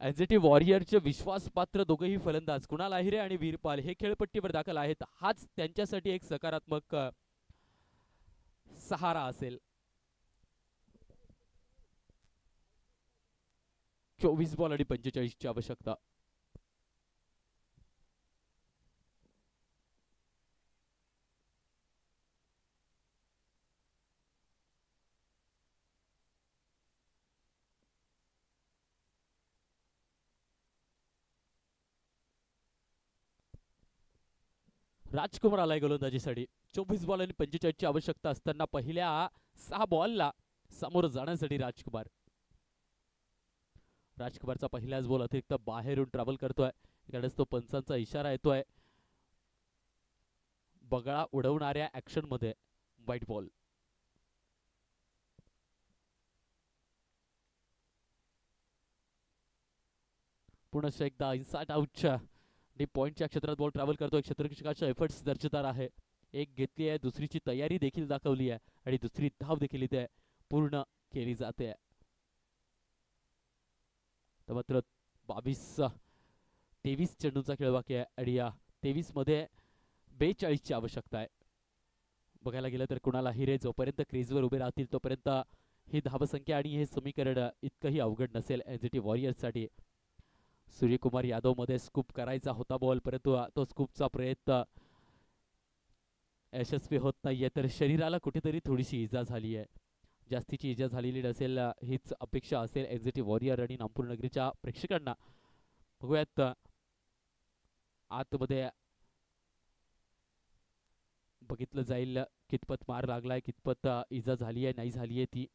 S1: एनसीटी वॉरियरचे विश्वासपात्र दोघेही फलंदाज कुणाल आहिरे आणि वीरपाल हे खेळपट्टीवर दाखल आहेत. हाच त्यांच्यासाठी एक सकारात्मक सहारा असेल. 24 बॉल आणि 45 ची आवश्यकता. राजकुमार आलाय गोलंदाजीसाठी. 24 बॉल आणि 45 ची आवश्यकता असताना पहिल्या 6 बॉलला समोर जाण्यासाठी राजकुमारचा पहिलाच बॉल अतिरिक्त बाहेरून ट्रॅव्हल करतोय. इकडेच तो पंचांचा इशारा येतोय. बगळा उडवणाऱ्या ऍक्शन मध्ये व्हाईट बॉल. पुन्हा एकदा इनसाइड आउटच्या पॉइंटच्या क्षेत्रात बॉल ट्रॅव्हल करतोय. क्षेत्ररक्षकाच्या एफर्ट्स दर्शवणार आहे. एक घेतली आहे, दुसरीची तयारी देखील दाखवली आहे आणि दुसरी धाव देखील इथे पूर्ण केली जाते. मात्र 23 चेंडूंचा खेळ बाकी आहे आणि या 23 मध्ये 42 ची आवश्यकता आहे. बघायला गेलं तर कुणाल आहिरे जोपर्यंत क्रीजवर उभे राहतील तोपर्यंत ही धावसंख्या आणि हे समीकरण इतकंही अवघड नसेल एनसीटी वॉरियर्ससाठी. सूर्यकुमार यादव मध्ये स्कूप करायचा होता बॉल, परंतु तो स्कूपचा प्रयत्न यशस्वी होत नाहीये. तर शरीराला कुठेतरी थोडीशी इजा झाली आहे. जास्तीची इजा झालेली नसेल हीच अपेक्षा असेल एनसीटी वॉरियर आणि नागपूर नगरीच्या प्रेक्षकांना. बघूयात आतमध्ये बघितलं जाईल कितपत मार लागलाय, कितपत इजा झाली आहे नाही झाली आहे ती.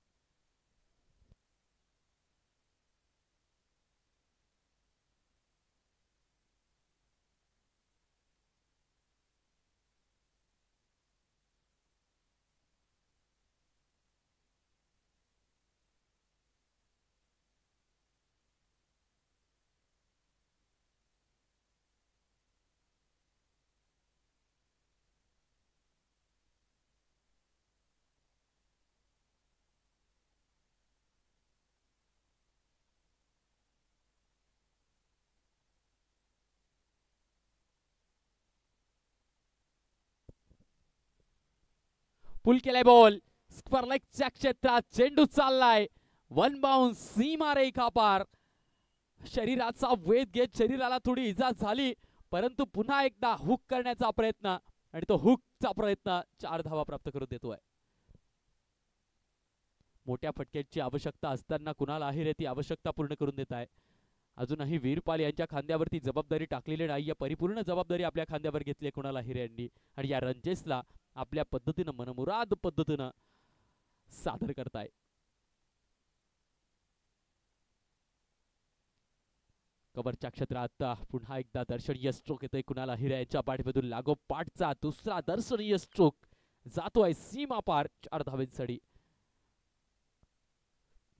S1: पुल केलाय बॉल, स्क्वेअर लेगच्या क्षेत्रात चेंडू चाललाय, वन बाउन्स सीमा रेखा पार. शरीराचा वेध घेत शरीराला थोडी इजा झाली, परंतु पुन्हा एकदा हुक करण्याचा प्रयत्न आणि तो हुकचा प्रयत्न 4 धावा प्राप्त करून देतोय. मोठ्या फटक्याची आवश्यकता असताना कुणाल आहिरे ती आवश्यकता पूर्ण करून देत आहे. अजूनही वीरपाल यांच्या खांद्यावरती जबाबदारी टाकलेली नाही. या परिपूर्ण जबाबदारी आपल्या खांद्यावर घेतली कुणाल आहिरे यांनी आणि या रनचेसला आपल्या पद्धतीनं मनमुराद पद्धतीनं सादर करताय. कव्हरच्या क्षेत्रात पुन्हा एकदा दर्शनीय स्ट्रोक येतोय कुणाल आहिरे यांच्या पाठीमधून. लागोपाठचा दुसरा दर्शनीय स्ट्रोक जातोय सीमा पार 4 धावांसाठी.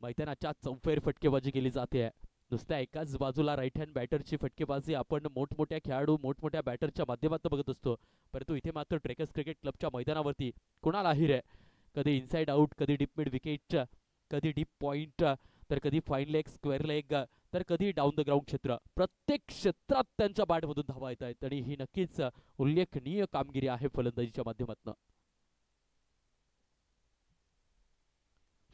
S1: मैदानाच्या चौफेर फटकेबाजी केली जाते. नुसत्या एकाच बाजूला राईट हँड बॅटरची फटकेबाजी आपण मोठमोठ्या खेळाडू मोठमोठ्या बॅटरच्या माध्यमातून बघत असतो, परंतु इथे मात्र ट्रेकर्स क्रिकेट क्लबच्या मैदानावरती कुणाल आहिरे कधी इनसाइड आउट, कधी डीप मिड विकेट, कधी डीप पॉइंट, तर कधी फाईन लेग, स्क्वेअर लेग, तर कधी डाऊन द ग्राउंड क्षेत्र, प्रत्येक क्षेत्रात त्यांच्या बॅटमधून धावा येत आहेत आणि ही नक्कीच उल्लेखनीय कामगिरी आहे फलंदाजीच्या माध्यमातून.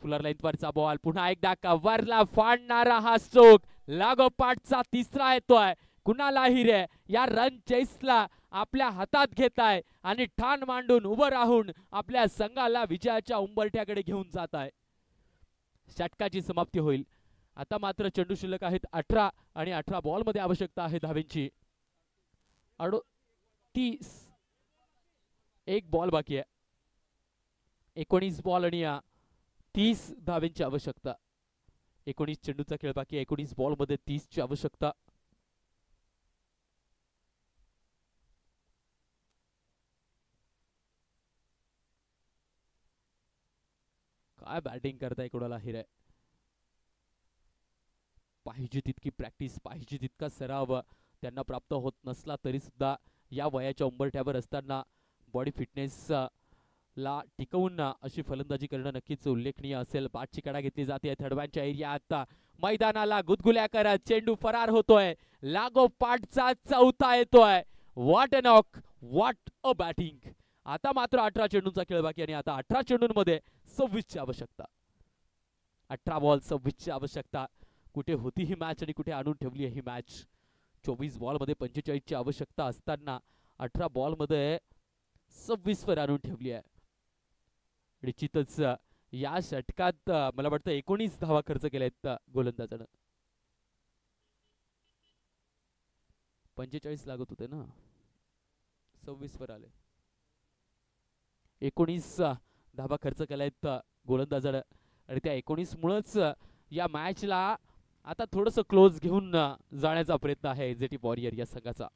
S1: फुलर लाईनवरचा बॉल पुन्हा एकदा कव्हरला फाडणारा हा स्ट्रोक लागोपाठचा तिसरा येतोय. कुणाल आहिरे या रन चेसला आपल्या हातात घेताय आणि ठाण मांडून उभं राहून आपल्या संघाला विजयाच्या उंबरठ्याकडे घेऊन जात आहे. षटकाची समाप्ती होईल. आता मात्र चेंडू शिल्लक आहेत 18 आणि 18 बॉल मध्ये आवश्यकता आहे धावेंची. 30 एक बॉल बाकी आहे. 19 बॉल आणि 30 धावेंची आवश्यकता. 19 चेंडूचा खेळ बाकी आहे. 19 बॉल मध्ये 30 ची आवश्यकता. काय बॅटिंग करताय कुणाल आहिरे. पाहिजे तितकी प्रॅक्टिस, पाहिजे तितका सराव त्यांना प्राप्त होत नसला तरी सुद्धा या वयाच्या उंबरठ्यावर असताना बॉडी फिटनेस ला टिकवून अशी फलंदाजी करणं नक्कीच उल्लेखनीय असेल. बाटची कडा घेतली जाते थर्डमॅनच्या एरियात. मैदानाला गुदगुल्या करत चेंडू फरार होतोय. लागोपाठचा चौथा येतोय. What a knock, what a batting. आता मात्र 18 चेंडूंचा खेळ बाकी आणि आता 18 चेंडूंमध्ये 26 ची आवश्यकता. 18 बॉल 26 ची आवश्यकता. कुठे होती ही मॅच आणि कुठे आणून ठेवली ही मॅच. 24 बॉल मध्ये 45 ची आवश्यकता असताना 18 बॉल मध्ये 26 वर आणून ठेवली आहे. निश्चितच या षटकात मला वाटतं 19 धावा खर्च केल्यात गोलंदाजानं. 45 लागत होते ना, 26 वर आले. 19 धावा खर्च केल्यात गोलंदाजानं आणि त्या 19 मुळेच या मॅचला आता थोडस क्लोज घेऊन जाण्याचा प्रयत्न आहे एजेटी वॉरियर या संघाचा.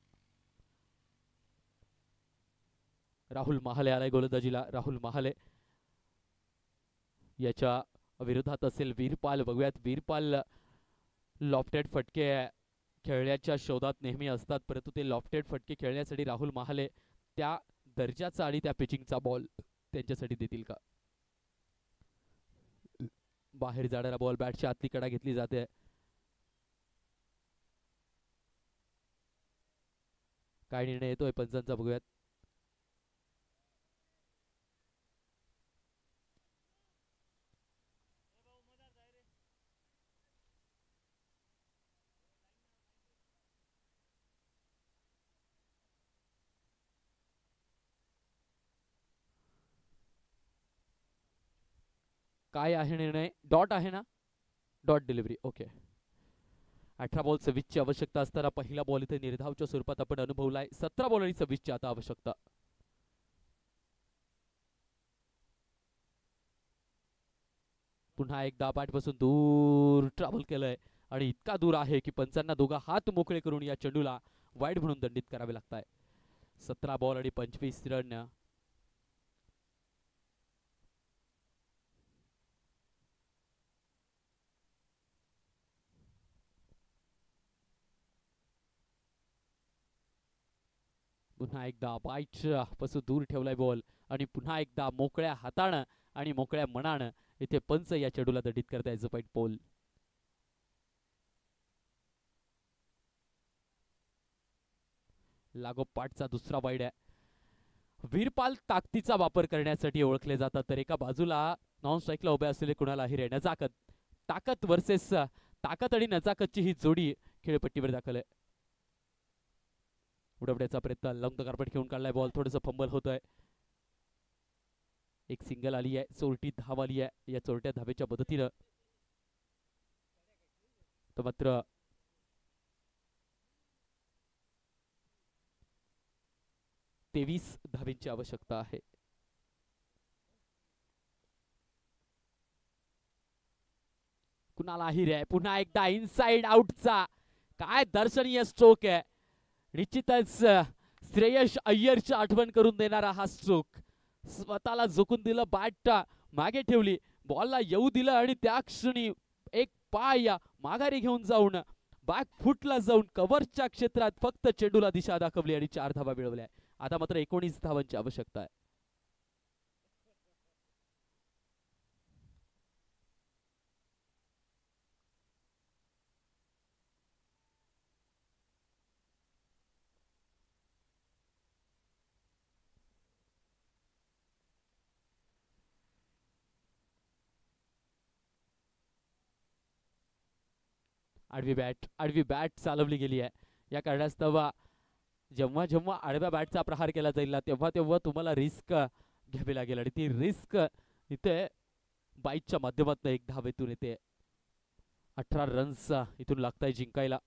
S1: राहुल महाले आलाय गोलंदाजीला. राहुल महाले याच्या विरोधात असेल वीरपाल. बघूयात वीरपाल लॉफ्टेड फटके खेळण्याच्या शोधात नेहमी असतात, परंतु ते लॉफ्टेड फटके खेळण्यासाठी राहुल महाले त्या दर्जाचा आणि त्या पिचिंगचा बॉल त्यांच्यासाठी देतील का. बाहेर जाणारा बॉल बॅटच्या आतली कडा घेतली जाते. काय निर्णय येतोय पंचांचा बघूयात. काय आहे निर्णय. डॉट आहे ना, डॉट डिलिव्हरी. ओके. 18 बॉल 26 ची आवश्यकता असताना पहिला बॉल इथे निर्धावच्या स्वरूपात आपण अनुभवलाय. 17 बॉल आणि 26 ची आता आवश्यकता. पुन्हा एकदा पाठपासून दूर ट्रॅव्हल केलंय आणि इतका दूर आहे की पंचांना दोघा हात मोकळे करून या चेंडूला वाईड म्हणून दंडित करावे लागताय. 17 बॉल आणि 25 रन. पुन्हा एकदा बाईट पासून दूर ठेवलाय बॉल आणि पुन्हा एकदा मोकळ्या हातानं आणि मोकळ्या मनानं इथे पंच या चेंडूला दंडित करताय. जपाईट पोल. लागोपाठचा दुसरा वाईड आहे. वीरपाल ताकदीचा वापर करण्यासाठी ओळखले जातात, तर एका बाजूला नॉन स्ट्राईकला उभे असलेले कुणाल आहिरे. नजाकत, ताकद वर्सेस ताकद आणि नजाकतची ही जोडी खेळपट्टीवर दाखल आहे. उडवण्याचा प्रयत्न, लॉंग द कार्पेट घेऊन काढलाय बॉल. थोडंसं फंबल होतोय. एक सिंगल आली आहे. चोरटी धाव आली आहे. या चोरट्या धावेच्या मदतीनं तो मात्र 23 धावेंची आवश्यकता आहे. कुणाल अहिरे आहे पुन्हा एकदा इनसाइड आउटचा काय दर्शनीय स्ट्रोक आहे. निश्चितच श्रेयस अय्यरची आठवण करून देणारा हा स्ट्रोक. स्वतःला झोकून दिलं, बॅट मागे ठेवली, बॉलला येऊ दिलं आणि त्या क्षणी एक पाय माघारी घेऊन जाऊन बॅक फुटला जाऊन कव्हरच्या क्षेत्रात फक्त चेंडूला दिशा दाखवली आणि 4 धावा मिळवल्या. आता मात्र 19 धावांची आवश्यकता आहे. आडवी बॅट चालवली गेली आहे. या कारणास्तव जेव्हा जेव्हा आडव्या बॅटचा प्रहार केला जाईल तेव्हा तेव्हा तुम्हाला रिस्क घ्यावी लागेल आणि ती रिस्क इथे बाईकच्या माध्यमातून एक धावेतून येते. 18 रन्स इथून लागताय जिंकायला.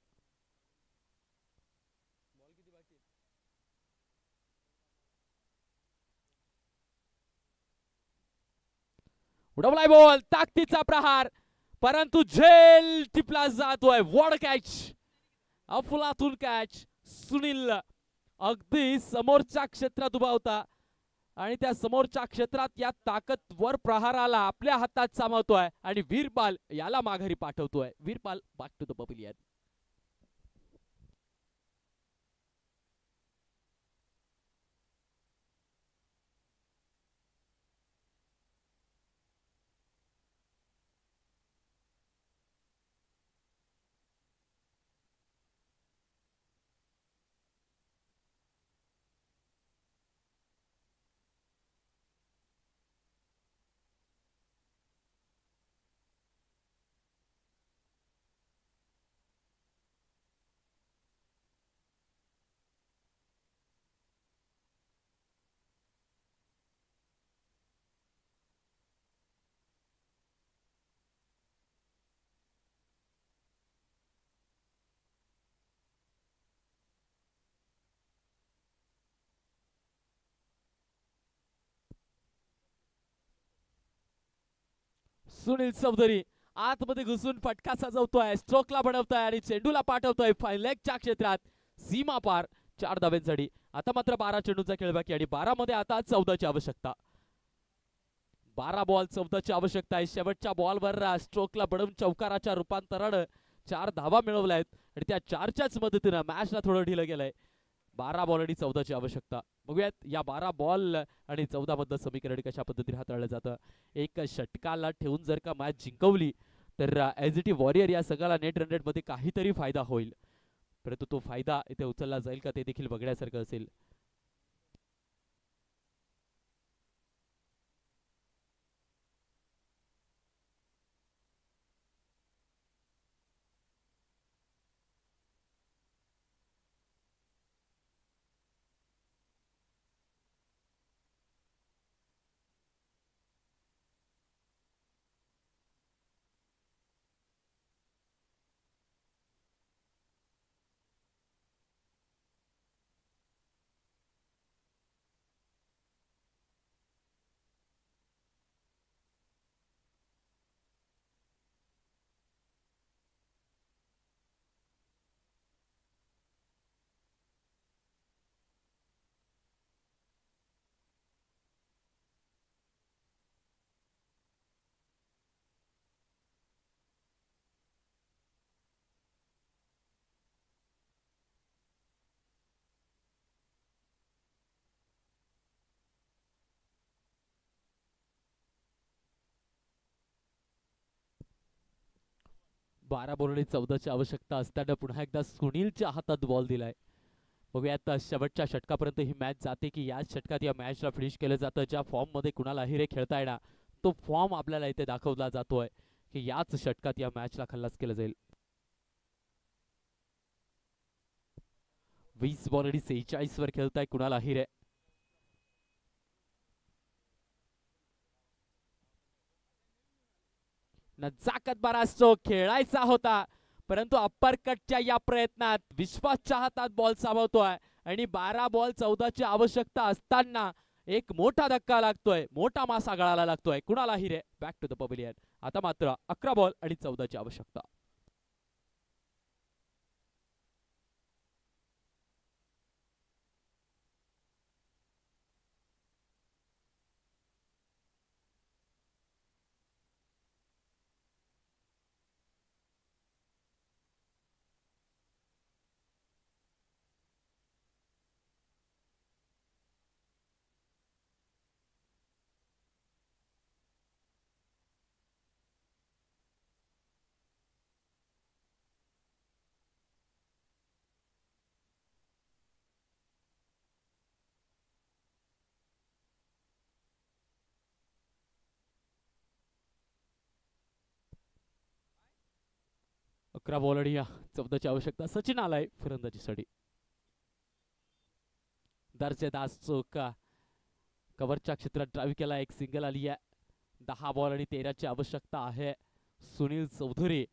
S1: उडवलाय बॉल, ताकदीचा प्रहार, परंतु झेल टिपला जातोय. वॉड कॅच, अफलातून कॅच. सुनील अगदी समोरच्या क्षेत्रात उभा होता आणि त्या समोरच्या क्षेत्रात या ताकदवर प्रहाराला आपल्या हातात सामावतोय आणि वीरपाल याला माघारी पाठवतोय. Veerpal back to the pavilion. Sunil Chaudhary आतमध्ये घुसून फटका सजवतोय, स्ट्रोकला बनवतोय आणि चेंडूला पाठवतोय फायलेगच्या क्षेत्रात सीमा पार 4 धाव्यांसाठी. आता मात्र 12 चेंडूचा खेळ बाकी आणि 12 मध्ये आता 14ची आवश्यकता. 12 बॉल 14ची आवश्यकता आहे. शेवटच्या बॉलवर स्ट्रोकला बनवून चौकाराच्या रूपांतरण 4 धावा मिळवल्या आहेत आणि त्या 4च्याच मदतीनं मॅचला थोडं ढिलं गेलंय. 12 बॉल आणि 14ची आवश्यकता. बघूयात या 12 बॉल आणि 14 मधलं समीकरण कशा पद्धतीने हाताळलं जातं. एक षटकाला ठेवून जर का मॅच जिंकवली तर एज वॉरियर या सगळ्याला नेट रन रेट मध्ये काहीतरी फायदा होईल, परंतु तो फायदा इथे उचलला जाईल का ते देखील बघण्यासारखं असेल. बारा बॉल आणि 14ची आवश्यकता असताना पुन्हा एकदा सुनीलच्या हातात बॉल दिलाय. बघूयात शेवटच्या षटकापर्यंत ही मॅच जाते की याच षटकात या मॅचला फिनिश केलं जातं. ज्या फॉर्म मध्ये कुणाल अहिरे खेळता येणार तो फॉर्म आपल्याला इथे दाखवला जातोय की याच षटकात या मॅचला खल्लास केलं जाईल. 20 बॉल आणि 46 वर खेळताय कुणाल अहिरे. नजाकत बारा स्ट्रोक खेळायचा होता, परंतु अप्पर कटच्या या प्रयत्नात विश्वासच्या हातात बॉल सामावतोय आणि 12 बॉल 14ची आवश्यकता असताना एक मोठा धक्का लागतोय, मोठा मासा गळाला लागतोय. कुणाला हिरे बॅक टू द पवेलियन. आता मात्र 11 बॉल आणि 14ची आवश्यकता. अकरा बॉल आणि 14ची आवश्यकता. सचिन आलाय फलंदाजीसाठी. दर्जेदार चौक कव्हरच्या क्षेत्रात ड्राईव्ह केला, एक सिंगल आली आहे. 10 बॉल आणि 13ची आवश्यकता आहे. सुनील चौधरी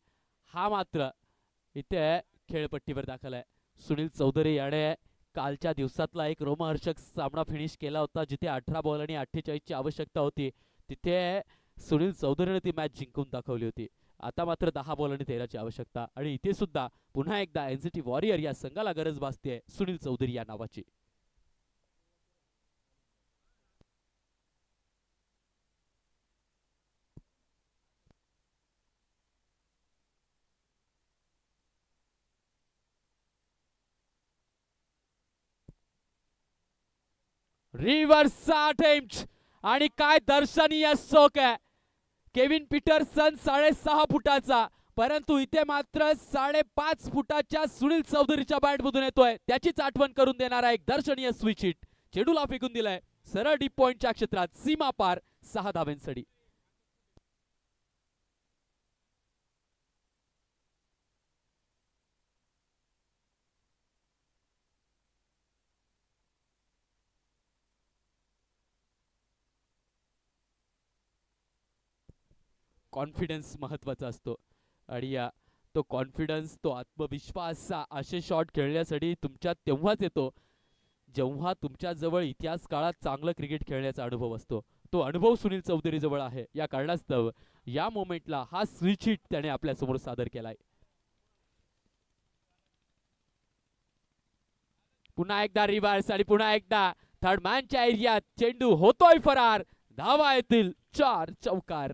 S1: हा मात्र इथे खेळपट्टीवर दाखल आहे. सुनील चौधरी याने कालच्या दिवसातला एक रोमहर्षक सामना फिनिश केला होता, जिथे 18 बॉल आणि 48ची आवश्यकता होती. तिथे सुनील चौधरीने ती मॅच जिंकून दाखवली होती. आता मात्र 10 बॉल आणि 13ची आवश्यकता आणि इथे सुद्धा पुन्हा एकदा एनसीटी वॉरियर या संघाला गरज भासते सुनील चौधरी या नावाची. रिव्हर्स अटेम्प्ट आणि काय दर्शनीय स्ट्रोक आहे. केविन पीटरसन 6.5 फुटाचा, परंतु इथे मात्र 5.5 फुटाच्या सुनील चौधरीच्या बॅट मधून येतोय. त्याचीच आठवण करून देणारा एक दर्शनीय स्विच हिट. चेडूला फेकून दिलाय सरळ डीप पॉइंटच्या क्षेत्रात, सीमा पार 6 धावांसाठी. कॉन्फिडन्स महत्वाचा असतो आणि तो कॉन्फिडन्स, तो आत्मविश्वास असे शॉट खेळण्यासाठी तुमच्यात तेव्हाच येतो जेव्हा तुमच्या जवळ इतिहास काळात चांगलं क्रिकेट खेळण्याचा अनुभव असतो. तो अनुभव सुनील चौधरी जवळ आहे. या कारणास्तव या मोमेंटला हा स्विच हिट त्याने आपल्या समोर सादर केलाय. पुन्हा एकदा रिव्हर्स आणि पुन्हा एकदा थर्ड मॅनच्या एरियात चेंडू होतोय फरार. धावा येतील 4 चौकार.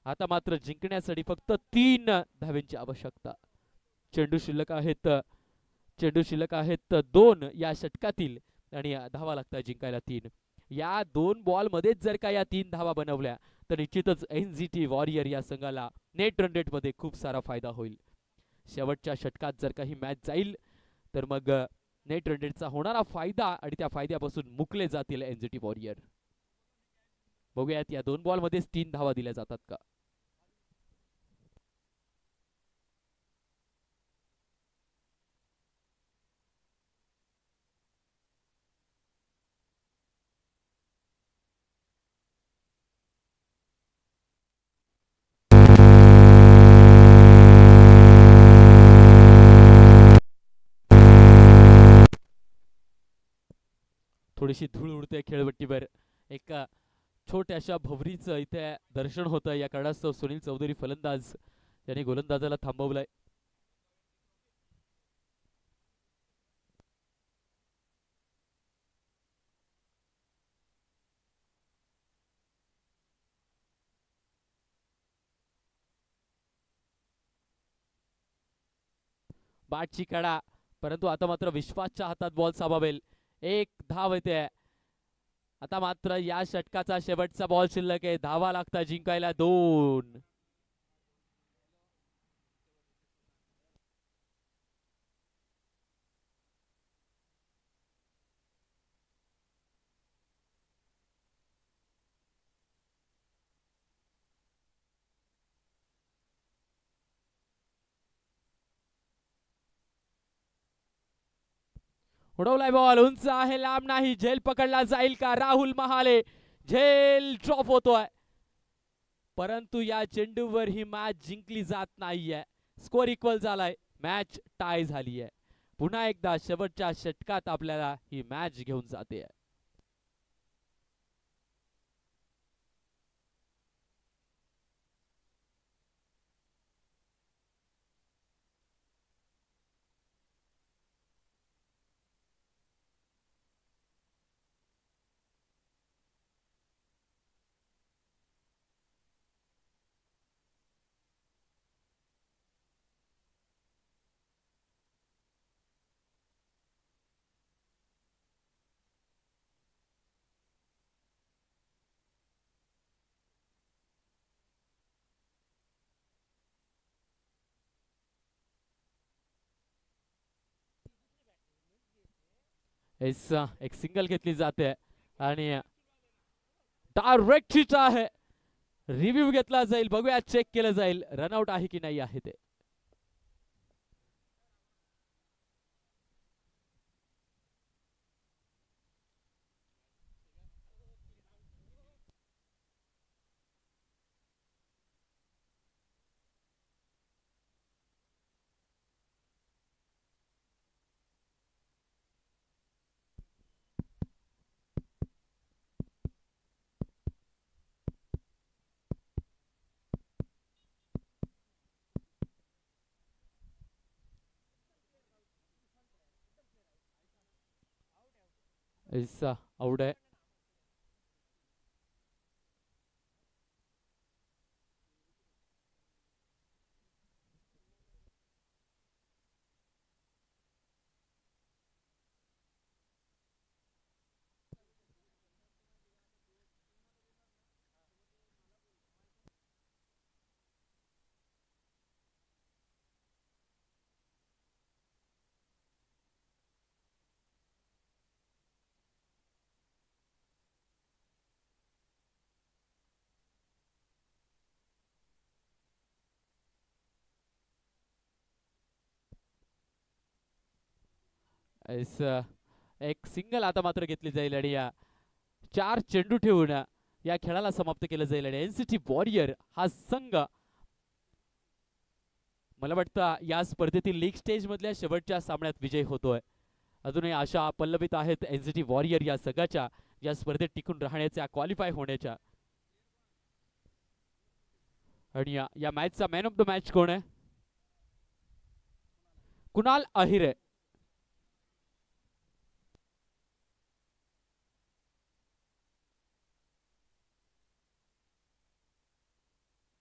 S1: आता मात्र जिंकण्यासाठी फक्त 3 धावांची आवश्यकता. चेंडू शिल्लक आहेत 2 या षटकातील आणि धावा लागतात जिंकायला 3. या 2 बॉल मध्येच जर का या 3 धावा बनवल्या तर निश्चितच एनसीटी वॉरियर या संघाला नेट रन रेट मध्ये खूप सारा फायदा होईल. शेवटच्या षटकात जर काही मॅच जाईल तर मग नेट रन रेटचा होणारा फायदा आणि त्या फायद्यापासून मुकले जातील एनसीटी वॉरियर. बघूयात या 2 बॉल मध्येच 3 धावा दिल्या जातात का. थोडीशी धूळ उडते खेळपट्टीवर. एक छोट्याशा भवरीचं इथे दर्शन होतं. या कारणास्तव सुनील चौधरी फलंदाज यांनी गोलंदाजाला थांबवलंय. बाटची कडा, परंतु आता मात्र विश्वासच्या हातात बॉल सामावेल. 1 धाव येते. आता मात्र या षटकाचा शेवटचा बॉल शिल्लक आहे. धावा लागता जिंकायला 2. उडवलाय बॉल, उंच आहे, लांब नाही. झेल पकडला जाईल का. राहुल महाले, झेल ड्रॉप होतोय, परंतु या चेंडूवर ही मॅच जिंकली जात नाहीये. स्कोर इक्वल झालाय, मॅच टाय झाली आहे. पुन्हा एकदा शेवटच्या षटकात आपल्याला ही मॅच घेऊन जाते. एक सिंगल घेतली जाते आणि डायरेक्ट हिट आहे. रिव्ह्यू घेतला जाईल, बघूया चेक केलं जाईल रनआउट आहे की नाही आहे ते. आउट आहे. एक सिंगल आता मात्र घेतली जाईल आणि या 4 चेंडू ठेवून या खेळाला समाप्त केलं जाईल आणि एनसीटी वॉरियर हा संघ मला वाटतं या स्पर्धेतील लीग स्टेज मधल्या शेवटच्या सामन्यात विजय होतोय. अजूनही आशा पल्लवित आहेत एनसीटी वॉरियर या संघाच्या या स्पर्धेत टिकून राहण्याच्या, क्वालिफाय होण्याच्या. आणि या मॅचचा मॅन ऑफ द मॅच कोण आहे? कुणाल अहिरे.